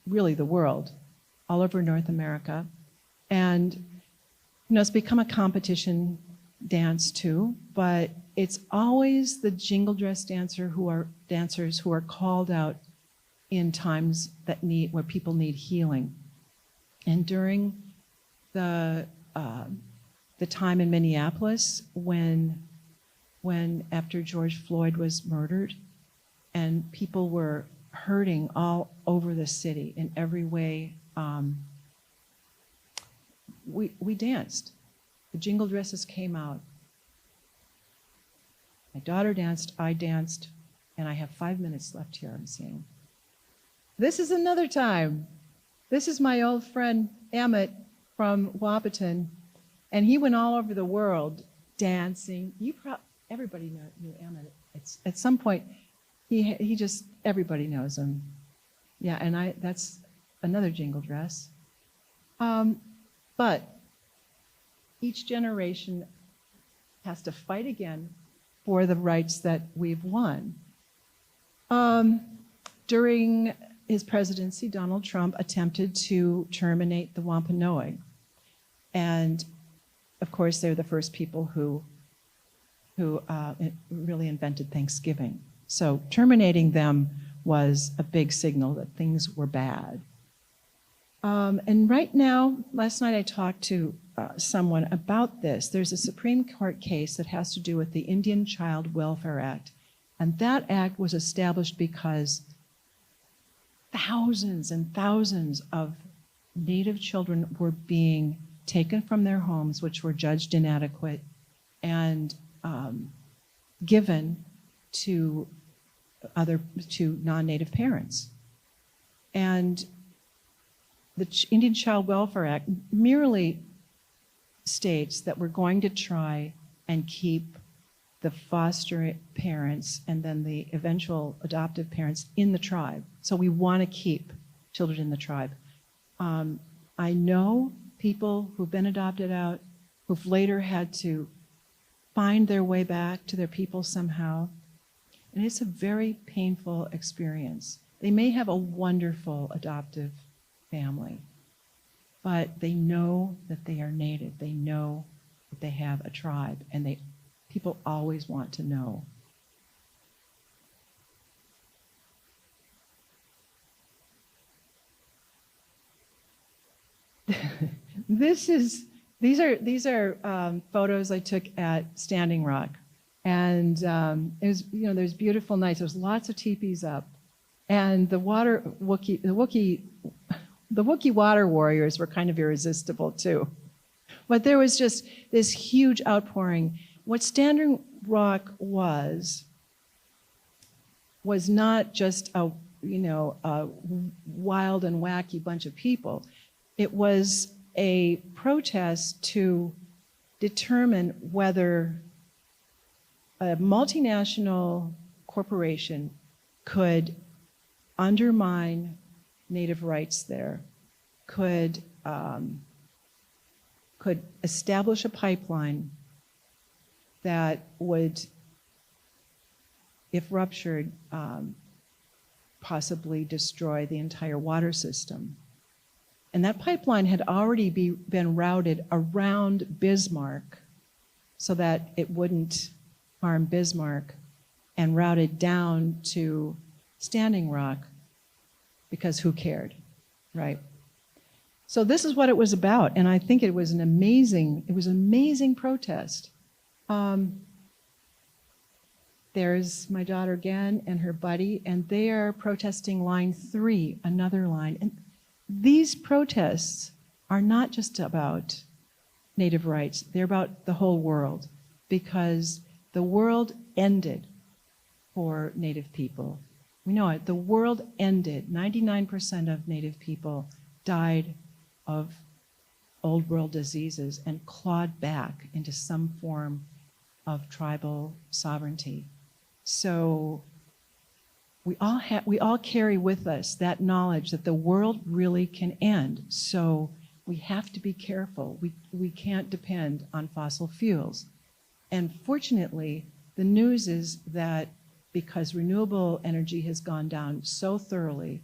Speaker 2: really, the world, all over North America. And it's become a competition dance too, but it's always the jingle dress dancers who are called out in times where people need healing. And during the time in Minneapolis when after George Floyd was murdered and people were hurting all over the city in every way, we danced. The jingle dresses came out. My daughter danced, I danced, and I have 5 minutes left here, I'm seeing. This is another time. This is my old friend Emmett from Wahpeton, and he went all over the world dancing. Everybody knew Emmett. At some point, he just, everybody knows him. Yeah, and that's another jingle dress. But each generation has to fight again for the rights that we've won. During his presidency, Donald Trump attempted to terminate the Wampanoag. And of course, they're the first people who really invented Thanksgiving. So terminating them was a big signal that things were bad. And right now, last night I talked to someone about this. There's a Supreme Court case that has to do with the Indian Child Welfare Act. And that act was established because thousands and thousands of Native children were being taken from their homes, which were judged inadequate, and given to non-Native parents. And the Indian Child Welfare Act merely states that we're going to try and keep the foster parents and then the eventual adoptive parents in the tribe. So we want to keep children in the tribe. I know people who've been adopted out, who've later had to find their way back to their people somehow. And it's a very painful experience. They may have a wonderful adoptive family, but they know that they are Native. They know that they have a tribe, and people always want to know. These are photos I took at Standing Rock, and it was, there's beautiful nights. There's lots of teepees up, and the Wookiee water warriors were kind of irresistible too. But there was just this huge outpouring. What Standing Rock was not just a wild and wacky bunch of people. It was a protest to determine whether a multinational corporation could undermine Native rights there, could establish a pipeline that would, if ruptured, possibly destroy the entire water system. And that pipeline had already been routed around Bismarck so that it wouldn't harm Bismarck, and routed down to Standing Rock, because who cared, right? So this is what it was about, and I think it was an amazing protest. There's my daughter again and her buddy, and they are protesting line 3, another line. And these protests are not just about Native rights, they're about the whole world, because the world ended for Native people. We know it, the world ended. 99% of Native people died of old world diseases and clawed back into some form of tribal sovereignty. So we all carry with us that knowledge that the world really can end. So we have to be careful. We can't depend on fossil fuels. And fortunately, the news is that because renewable energy has gone down so thoroughly,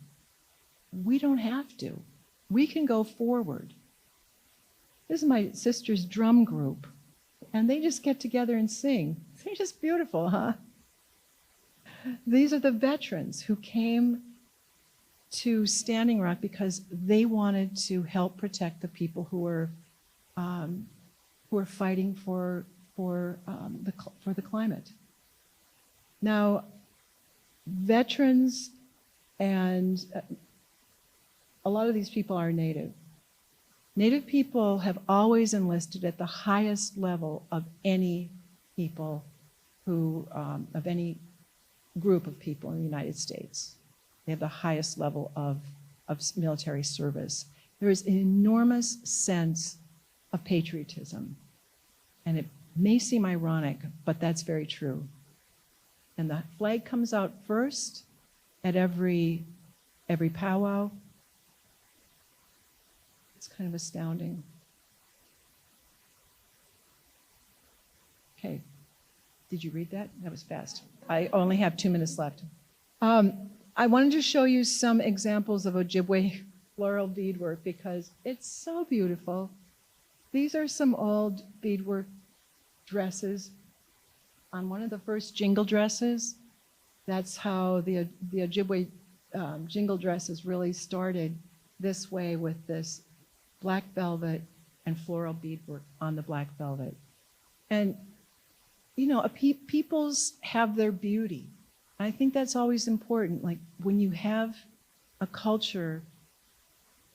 Speaker 2: we don't have to. We can go forward. This is my sister's drum group, and they just get together and sing. They're just beautiful, huh? These are the veterans who came to Standing Rock because they wanted to help protect the people who were fighting for the climate. Now, veterans and a lot of these people are Native. Native people have always enlisted at the highest level of any people of any group of people in the United States. They have the highest level of military service. There is an enormous sense of patriotism. And it may seem ironic, but that's very true. And the flag comes out first at every powwow. It's kind of astounding. Okay. Did you read that? That was fast. I only have 2 minutes left. I wanted to show you some examples of Ojibwe floral beadwork because it's so beautiful. These are some old beadwork dresses. On one of the first jingle dresses, that's how the Ojibwe jingle dresses really started this way with this black velvet and floral beadwork on the black velvet. And you know, peoples have their beauty. I think that's always important. Like when you have a culture,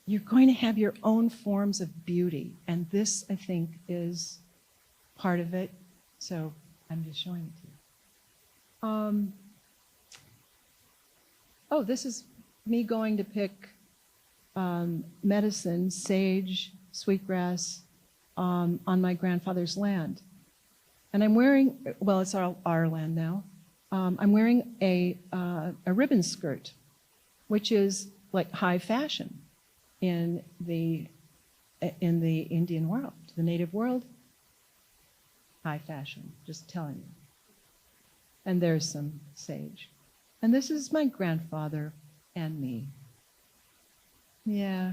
Speaker 2: you're going to have your own forms of beauty. And this, I think, is part of it. So I'm just showing it to you. Oh, this is me going to pick medicine, sage, sweetgrass, on my grandfather's land. And I'm wearing, well, it's our land now. I'm wearing a ribbon skirt, which is like high fashion in the Indian world, the Native world. High fashion, just telling you. And there's some sage. And this is my grandfather and me. Yeah,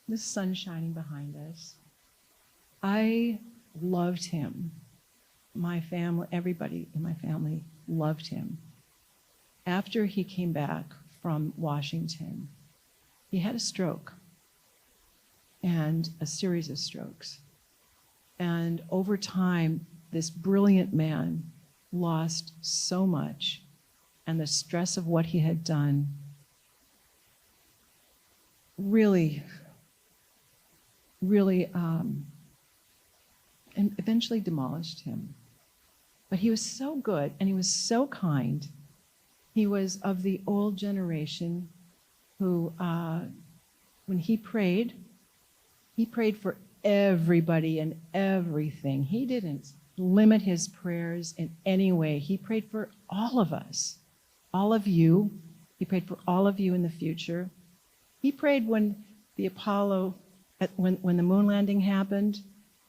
Speaker 2: the sun shining behind us. I loved him. My family, everybody in my family loved him. After he came back from Washington, he had a stroke and a series of strokes. And over time, this brilliant man lost so much, and the stress of what he had done really, and eventually demolished him. But he was so good and he was so kind. He was of the old generation who, when he prayed for everybody and everything. He didn't limit his prayers in any way. He prayed for all of us, all of you. He prayed for all of you in the future. He prayed when the Apollo, when the moon landing happened.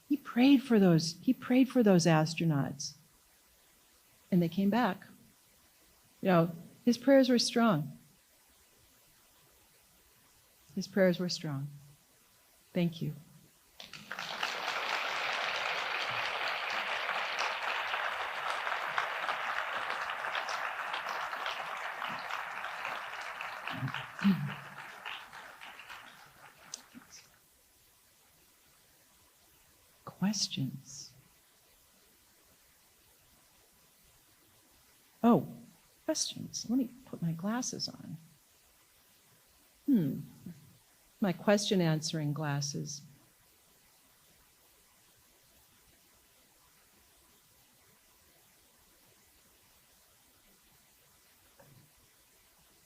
Speaker 2: He prayed for those astronauts. And they came back. You know, his prayers were strong. His prayers were strong. Thank you. Questions? Oh, questions. Let me put my glasses on. My question answering glasses.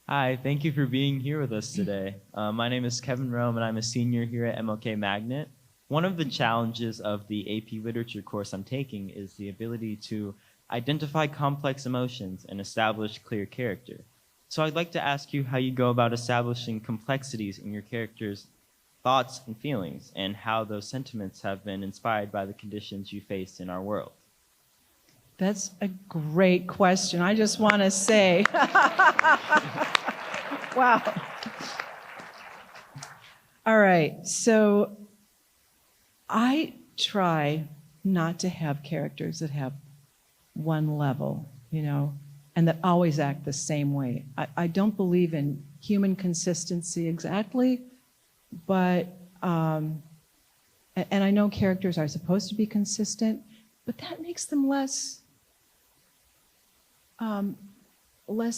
Speaker 3: Hi, thank you for being here with us today. My name is Kevin Rome, and I'm a senior here at MLK Magnet. One of the challenges of the AP Literature course I'm taking is the ability to identify complex emotions and establish clear character. So I'd like to ask you how you go about establishing complexities in your characters' thoughts and feelings, and how those sentiments have been inspired by the conditions you face in our world.
Speaker 2: That's a great question. I just want to say, wow. All right, so I try not to have characters that have one level, and that always act the same way. I don't believe in human consistency exactly, but, and I know characters are supposed to be consistent, but that makes them less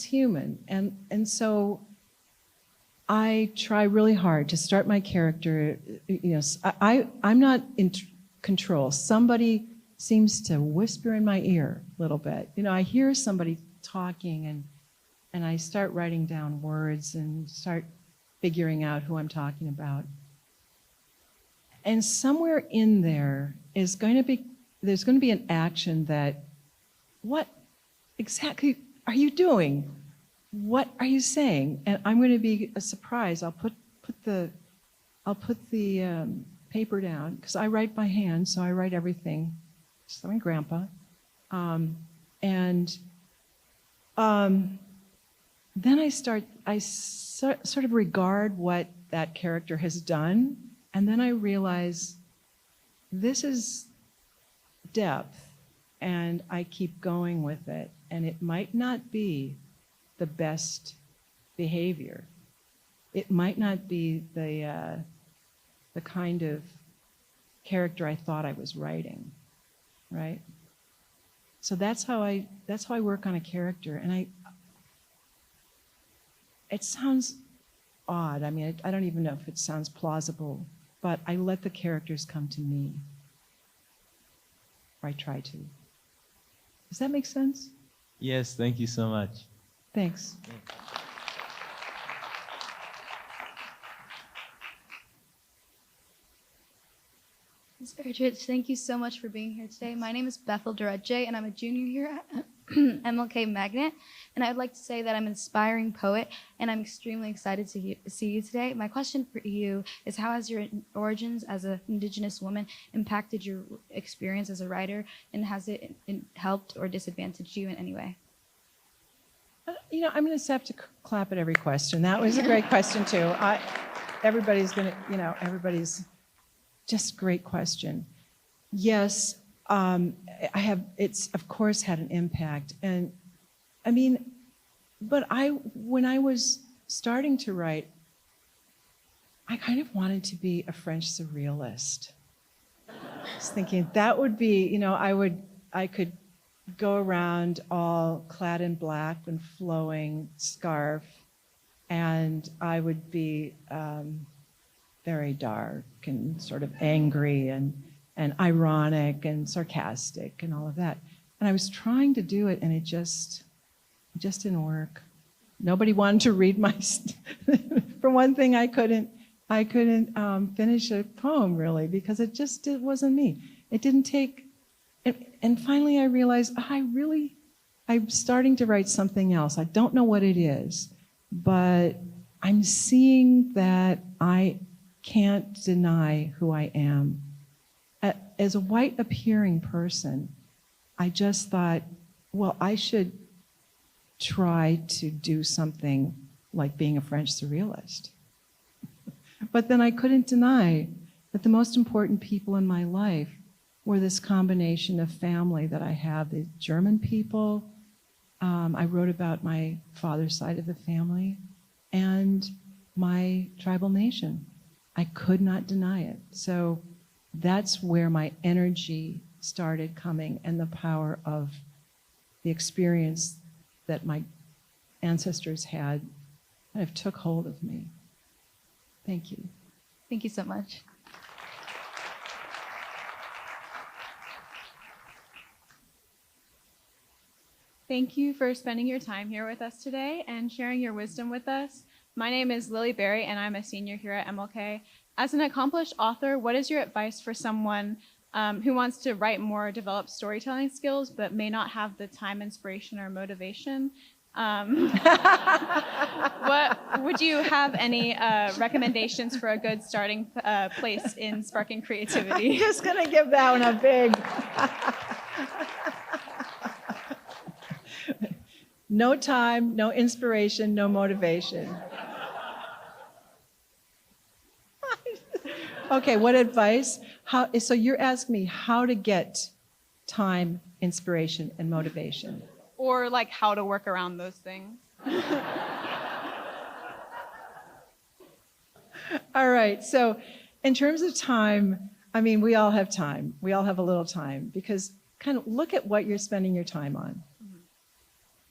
Speaker 2: human. And so I try really hard to start my character. I'm not in control. Somebody seems to whisper in my ear a little bit. I hear somebody talking, and I start writing down words and start figuring out who I'm talking about. And somewhere in there there's going to be an action that, what exactly are you doing? What are you saying? And I'm going to be a surprise. I'll put the paper down, because I write by hand, so I write everything. Just like my grandpa. Then I sort of regard what that character has done, and then I realize this is depth, and I keep going with it, and it might not be the best behavior. It might not be the kind of character I thought I was writing, right? So that's how I work on a character, and it sounds odd. I mean, I don't even know if it sounds plausible, but I let the characters come to me, or I try to. Does that make sense?
Speaker 3: Yes, thank you so much.
Speaker 2: Thanks.
Speaker 4: Ms. Erdrich, thank you so much for being here today. My name is Bethel Durudje, and I'm a junior here at MLK Magnet. And I would like to say that I'm an aspiring poet, and I'm extremely excited to see you today. My question for you is, how has your origins as an Indigenous woman impacted your experience as a writer, and has it helped or disadvantaged you in any way?
Speaker 2: I'm going to have to clap at every question. That was a great question, too. Everybody's just great question. Yes, it's of course had an impact. And I mean, but when I was starting to write, I kind of wanted to be a French surrealist. I was thinking that would be, I could go around all clad in black and flowing scarf, and I would be very dark and sort of angry and ironic and sarcastic and all of that. And I was trying to do it, and it just didn't work. Nobody wanted to read my for one thing, I couldn't finish a poem really, because it wasn't me. It didn't take. And finally I realized I'm starting to write something else. I don't know what it is, but I'm seeing that I can't deny who I am. As a white appearing person, I just thought, well, I should try to do something like being a French surrealist. But then I couldn't deny that the most important people in my life were this combination of family that I have, the German people. I wrote about my father's side of the family and my tribal nation. I could not deny it. So that's where my energy started coming, and the power of the experience that my ancestors had kind of took hold of me. Thank you.
Speaker 4: Thank you so much.
Speaker 5: Thank you for spending your time here with us today and sharing your wisdom with us. My name is Lily Berry, and I'm a senior here at MLK. As an accomplished author, what is your advice for someone who wants to write more, develop storytelling skills, but may not have the time, inspiration, or motivation? Would you have any recommendations for a good starting place in sparking creativity?
Speaker 2: I'm just going to give that one a big... No time, no inspiration, no motivation. Okay, what advice? So you're asking me how to get time, inspiration, and motivation.
Speaker 5: Or like how to work around those things.
Speaker 2: All right, so in terms of time, I mean, we all have time. We all have a little time because kind of look at what you're spending your time on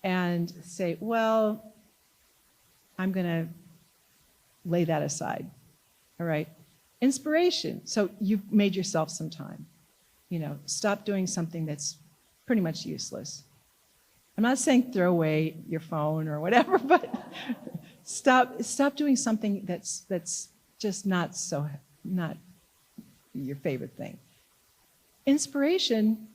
Speaker 2: and say, well, I'm going to lay that aside. All right. Inspiration. So you've made yourself some time. You know, stop doing something that's pretty much useless. I'm not saying throw away your phone or whatever, but stop doing something that's just not your favorite thing. Inspiration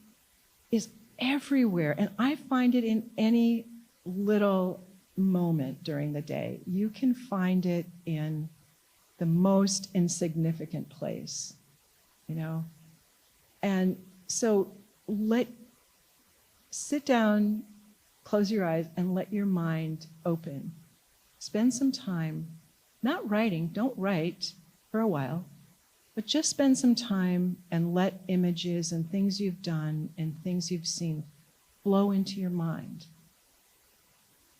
Speaker 2: is everywhere, and I find it in any little moment during the day. You can find it in the most insignificant place, you know? And so sit down, close your eyes, and let your mind open. Spend some time, not writing, don't write for a while, but just spend some time and let images and things you've done and things you've seen flow into your mind.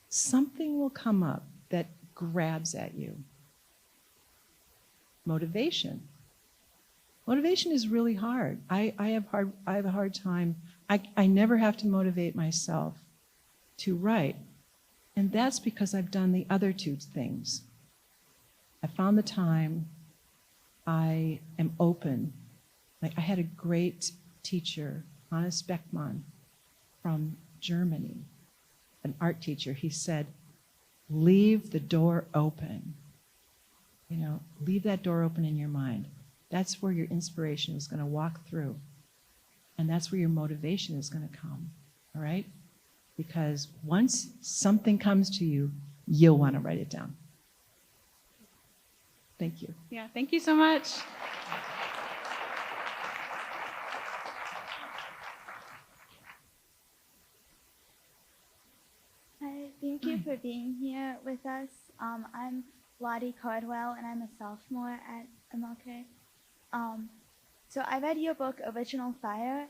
Speaker 2: Something will come up that grabs at you. Motivation. Motivation is really hard. I have a hard time. I never have to motivate myself to write. And that's because I've done the other two things. I found the time. I am open. Like I had a great teacher, Hannes Beckmann, from Germany, an art teacher. He said, leave the door open. You know, leave that door open in your mind. That's where your inspiration is going to walk through. And that's where your motivation is going to come. All right? Because once something comes to you, you'll want to write it down. Thank you.
Speaker 5: Yeah, thank you so much.
Speaker 6: Hi, thank you for being here with us. I'm Lottie Cardwell, and I'm a sophomore at MLK. So I read your book, Original Fire,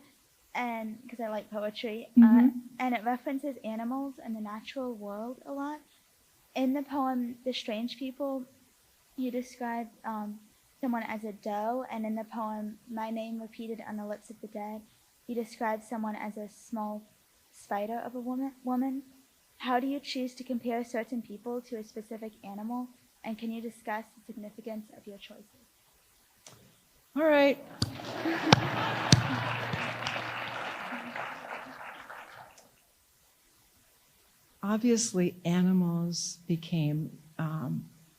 Speaker 6: and because I like poetry, and it references animals and the natural world a lot. In the poem, The Strange People, you describe someone as a doe, and in the poem, My Name Repeated on the Lips of the Dead, you describe someone as a small spider of a woman. How do you choose to compare certain people to a specific animal, and can you discuss the significance of your choices?
Speaker 2: All right. Obviously, animals became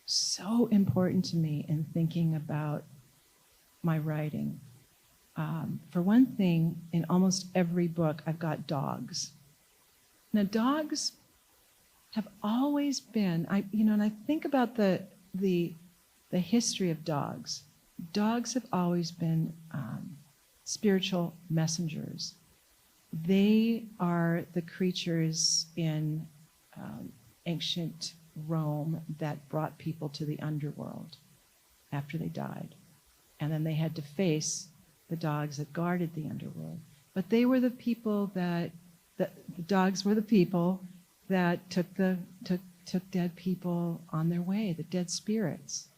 Speaker 2: so important to me in thinking about my writing. For one thing, in almost every book, I've got dogs. Now, dogs have always been, and I think about the history of dogs. Dogs have always been spiritual messengers. They are the creatures in ancient Rome that brought people to the underworld after they died. And then they had to face the dogs that guarded the underworld. But they were the people the dogs were the people that took dead people on their way, the dead spirits.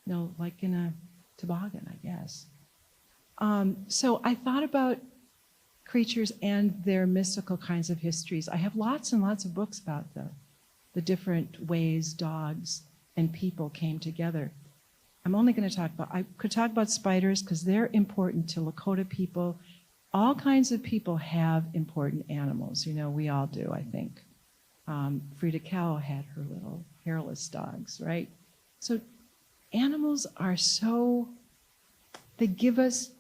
Speaker 2: You know, like in a toboggan, I guess. So I thought about creatures and their mystical kinds of histories. I have lots and lots of books about the different ways dogs and people came together. I'm only going to I could talk about spiders because they're important to Lakota people. All kinds of people have important animals. You know, we all do, I think. Frida Kahlo had her little hairless dogs, right? So animals are they give us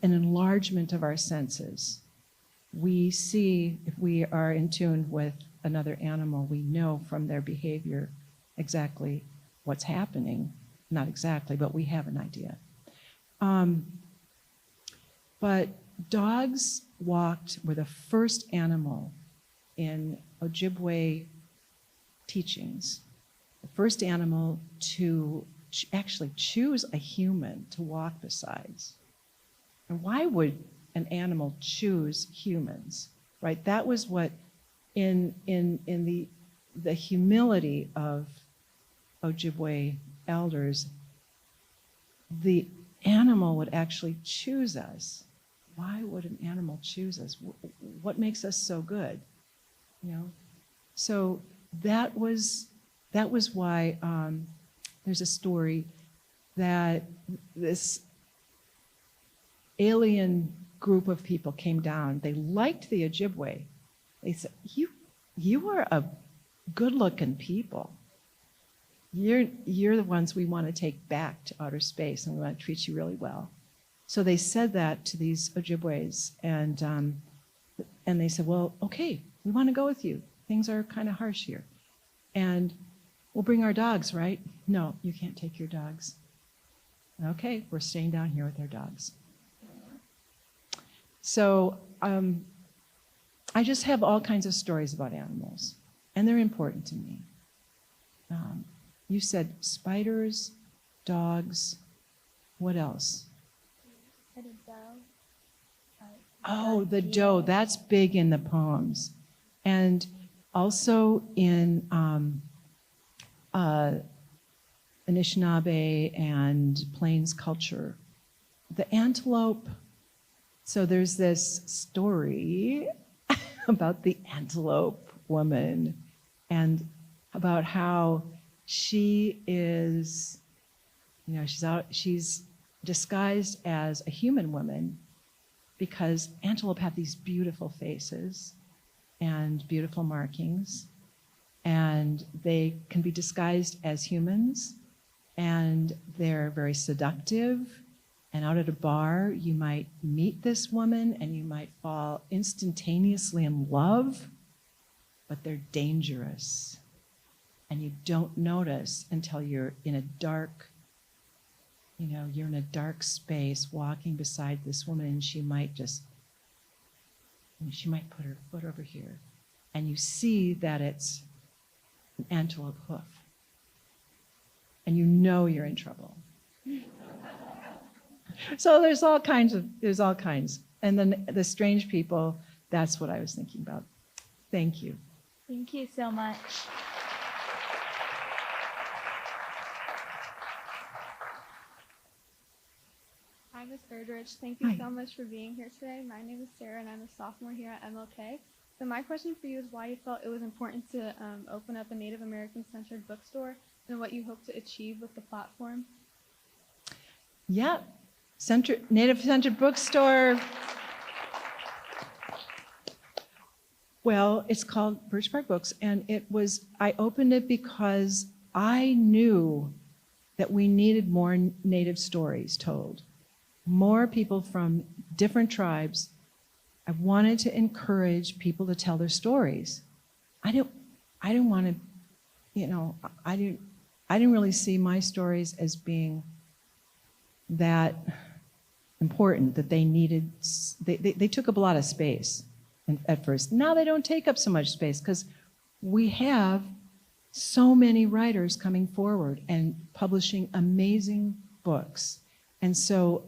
Speaker 2: an enlargement of our senses. We see, if we are in tune with another animal, we know from their behavior exactly what's happening. Not exactly, but we have an idea. But dogs were the first animal in Ojibwe teachings, the first animal to actually choose a human to walk beside. And why would an animal choose humans, right? That was what, in the humility of Ojibwe elders, the animal would actually choose us. Why would an animal choose us? What makes us so good? You know, so that was why there's a story that this alien group of people came down. They liked the Ojibwe. They said, "You are a good-looking people. You're the ones we want to take back to outer space, and we want to treat you really well." So they said that to these Ojibwes, and they said, "Well, okay, we want to go with you. Things are kind of harsh here, and we'll bring our dogs, right?" "No, you can't take your dogs." "Okay, we're staying down here with our dogs." So I just have all kinds of stories about animals, and they're important to me. You said spiders, dogs, what else?
Speaker 6: Said a doe.
Speaker 2: Oh, the doe, that's big in the poems. And also in Anishinaabe and Plains culture. The antelope, so there's this story about the antelope woman and about how she is, you know, she's disguised as a human woman because antelope have these beautiful faces and beautiful markings, and they can be disguised as humans, and they're very seductive. And out at a bar, you might meet this woman and you might fall instantaneously in love, but they're dangerous. And you don't notice until you're in a dark, you know, you're in a dark space walking beside this woman, and she might put her foot over here, and you see that it's an antelope hoof. And you know you're in trouble. So there's all kinds. And then the strange people, that's what I was thinking about. Thank you.
Speaker 6: Thank you so much.
Speaker 5: Hi, Ms. Erdrich. Thank you
Speaker 2: Hi.
Speaker 5: so much for being here today. My name is Sarah, and I'm a sophomore here at MLK. So my question for you is why you felt it was important to open up a Native American-centered bookstore and what you hope to achieve with the platform.
Speaker 2: Yeah, Native-centered bookstore. Well, it's called Birch Bark Books, and I opened it because I knew that we needed more Native stories told. More people from different tribes. I wanted to encourage people to tell their stories. I didn't want to, you know, I didn't really see my stories as being that important, that they needed, they took up a lot of space at first. Now they don't take up so much space because we have so many writers coming forward and publishing amazing books. And so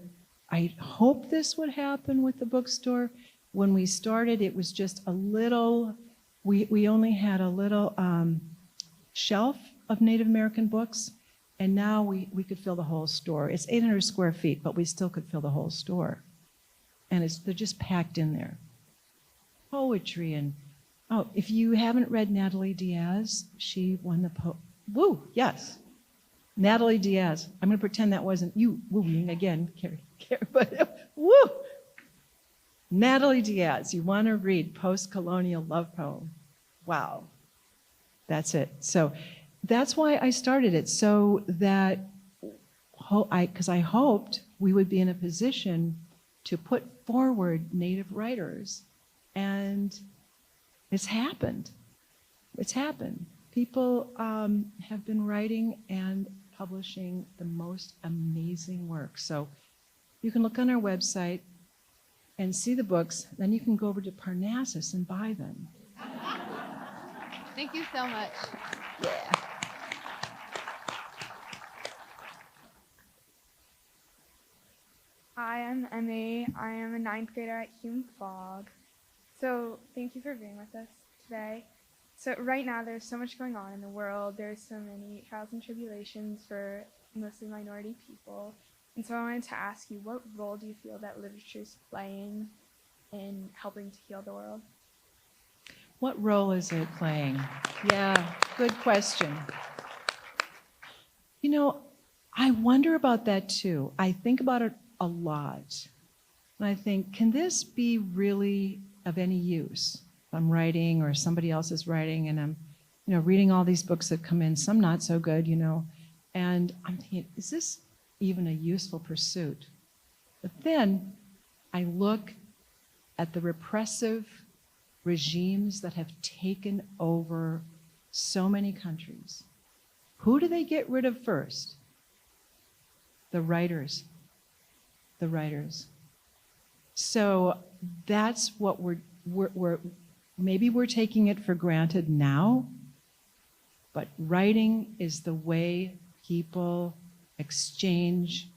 Speaker 2: I hope this would happen with the bookstore. When we started, it was just a little, we only had a little shelf of Native American books, and now we could fill the whole store. It's 800 square feet, but we still could fill the whole store. And they're just packed in there. Poetry and, oh, if you haven't read Natalie Diaz, she won the woo, yes. Natalie Diaz. I'm going to pretend that wasn't you wooing again, Carrie, but woo! Natalie Diaz, you want to read post-colonial love poem. Wow. That's it. So that's why I started it, so that, because I hoped we would be in a position to put forward Native writers, and it's happened. It's happened. People have been writing and publishing the most amazing work. So you can look on our website and see the books, then you can go over to Parnassus and buy them.
Speaker 5: Thank you so much.
Speaker 2: Yeah.
Speaker 7: Hi, I'm Emmy. I am a ninth grader at Hume Fogg. So thank you for being with us today. So right now there's so much going on in the world. There's so many trials and tribulations for mostly minority people. And so I wanted to ask you, what role do you feel that literature is playing in helping to heal the world?
Speaker 2: What role is it playing? Yeah, good question. You know, I wonder about that too. I think about it a lot. And I think, can this be really of any use? If I'm writing or somebody else is writing and I'm, reading all these books that come in, some not so good, and I'm thinking, is this even a useful pursuit? But then I look at the repressive regimes that have taken over so many countries. Who do they get rid of first? The writers. The writers. So that's what we're maybe we're taking it for granted now, but writing is the way people exchange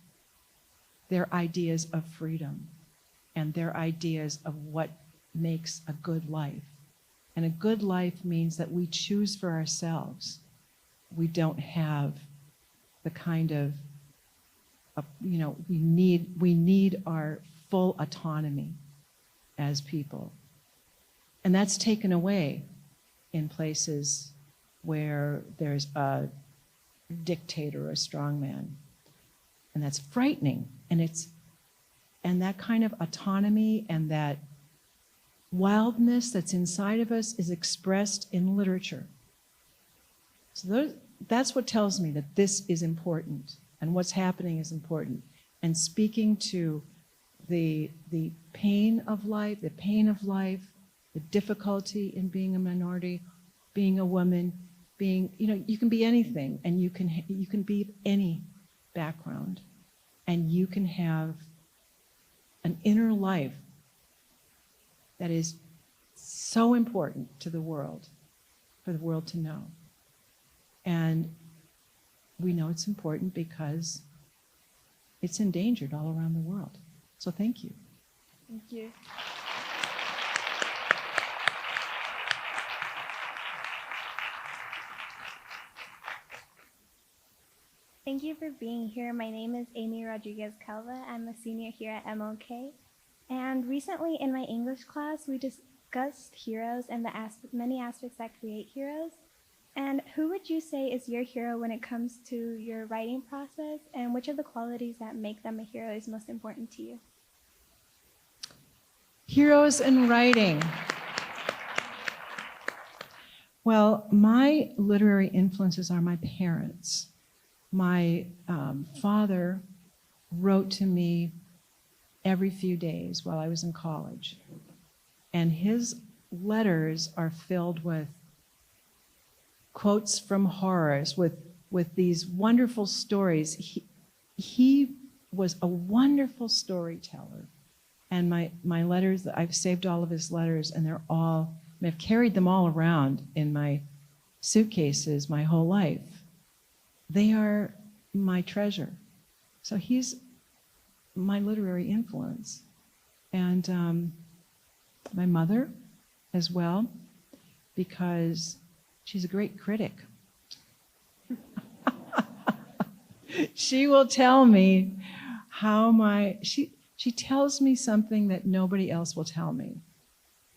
Speaker 2: their ideas of freedom and their ideas of what makes a good life. And a good life means that we choose for ourselves. We don't have the kind of, we need our full autonomy as people. And that's taken away in places where there's a dictator or a strongman. And that's frightening. And that kind of autonomy and that wildness that's inside of us is expressed in literature. So that's what tells me that this is important and what's happening is important. And speaking to the pain of life, the difficulty in being a minority, being a woman, you can be anything, and you can be of any background, and you can have an inner life that is so important to the world, for the world to know. And we know it's important because it's endangered all around the world. So thank you.
Speaker 7: Thank you.
Speaker 8: Thank you for being here. My name is Amy Rodriguez-Calva. I'm a senior here at MLK. And recently in my English class, we discussed heroes and the many aspects that create heroes. And who would you say is your hero when it comes to your writing process, and which of the qualities that make them a hero is most important to you?
Speaker 2: Heroes in writing. Well, my literary influences are my parents. My father wrote to me every few days while I was in college. And his letters are filled with quotes from Horace, with these wonderful stories. He was a wonderful storyteller. And my letters, I've saved all of his letters, and I've carried them all around in my suitcases my whole life. They are my treasure. So he's my literary influence. And my mother as well, because she's a great critic. She will tell me she tells me something that nobody else will tell me.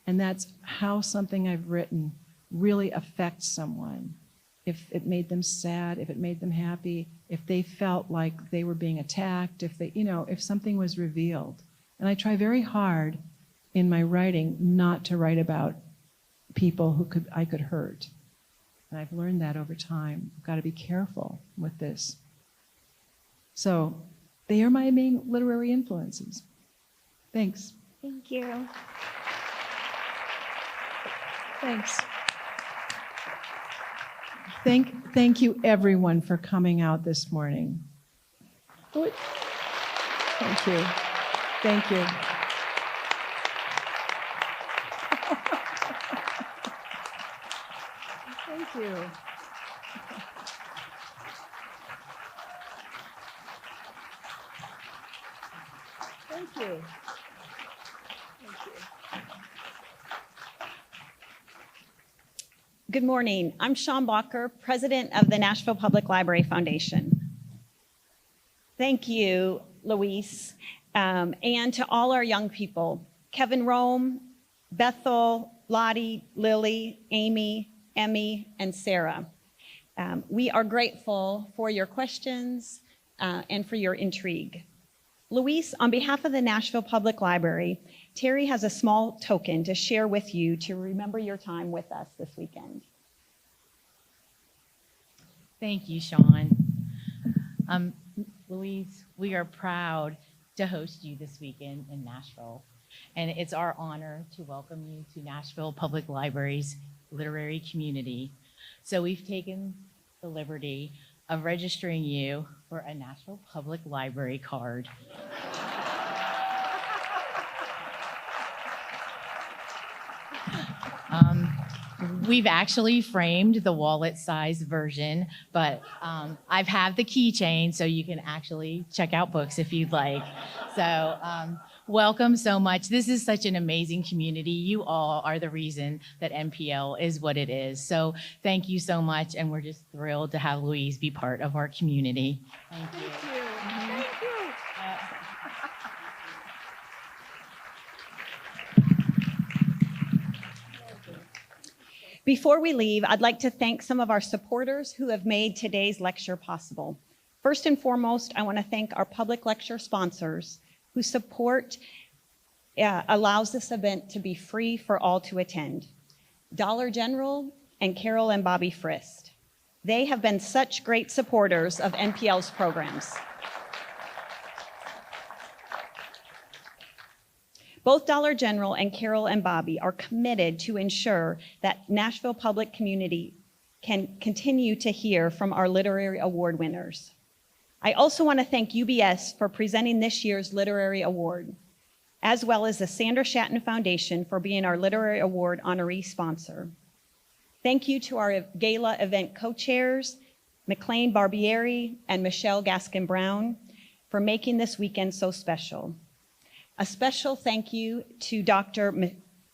Speaker 2: And that's how something I've written really affects someone. If it made them sad, if it made them happy, if they felt like they were being attacked, if something was revealed. And I try very hard in my writing not to write about people who I could hurt. And I've learned that over time. I've got to be careful with this. So they are my main literary influences. Thanks.
Speaker 8: Thank you.
Speaker 2: Thanks. Thank you, everyone, for coming out this morning. Thank you. Thank you. Thank you. Thank you. Thank you.
Speaker 9: Good morning. I'm Sean Bacher, president of the Nashville Public Library Foundation. Thank you, Louise, and to all our young people, Kevin Rome, Bethel, Lottie, Lily, Amy, Emmy, and Sarah. We are grateful for your questions and for your intrigue. Louise, on behalf of the Nashville Public Library, Terry has a small token to share with you to remember your time with us this weekend.
Speaker 1: Thank you, Sean. Louise, we are proud to host you this weekend in Nashville, and it's our honor to welcome you to Nashville Public Library's literary community. So we've taken the liberty of registering you for a Nashville Public Library card. We've actually framed the wallet-sized version, but I've had the keychain, so you can actually check out books if you'd like. So welcome so much. This is such an amazing community. You all are the reason that NPL is what it is. So thank you so much, and we're just thrilled to have Louise be part of our community. Thank you.
Speaker 2: Thank you. Thank you.
Speaker 9: Before we leave, I'd like to thank some of our supporters who have made today's lecture possible. First and foremost, I want to thank our public lecture sponsors whose support allows this event to be free for all to attend. Dollar General and Carol and Bobby Frist. They have been such great supporters of NPL's programs. Both Dollar General and Carol and Bobby are committed to ensure that Nashville public community can continue to hear from our literary award winners. I also want to thank UBS for presenting this year's literary award, as well as the Sandra Shatton Foundation for being our literary award honoree sponsor. Thank you to our gala event co-chairs, McLean Barbieri and Michelle Gaskin-Brown, for making this weekend so special. A special thank you to Dr.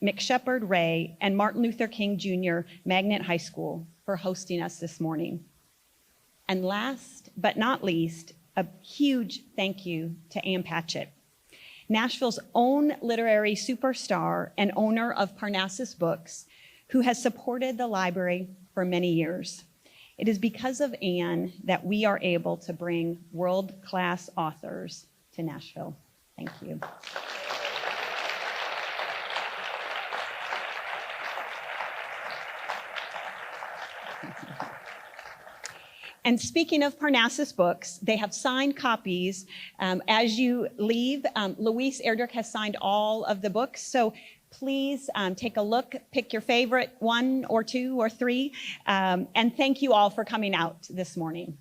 Speaker 9: McShepard Ray and Martin Luther King Jr. Magnet High School for hosting us this morning. And last but not least, a huge thank you to Ann Patchett, Nashville's own literary superstar and owner of Parnassus Books, who has supported the library for many years. It is because of Ann that we are able to bring world-class authors to Nashville. Thank you. And speaking of Parnassus Books, they have signed copies. As you leave, Louise Erdrich has signed all of the books. So please take a look, pick your favorite 1 or 2 or 3. And thank you all for coming out this morning.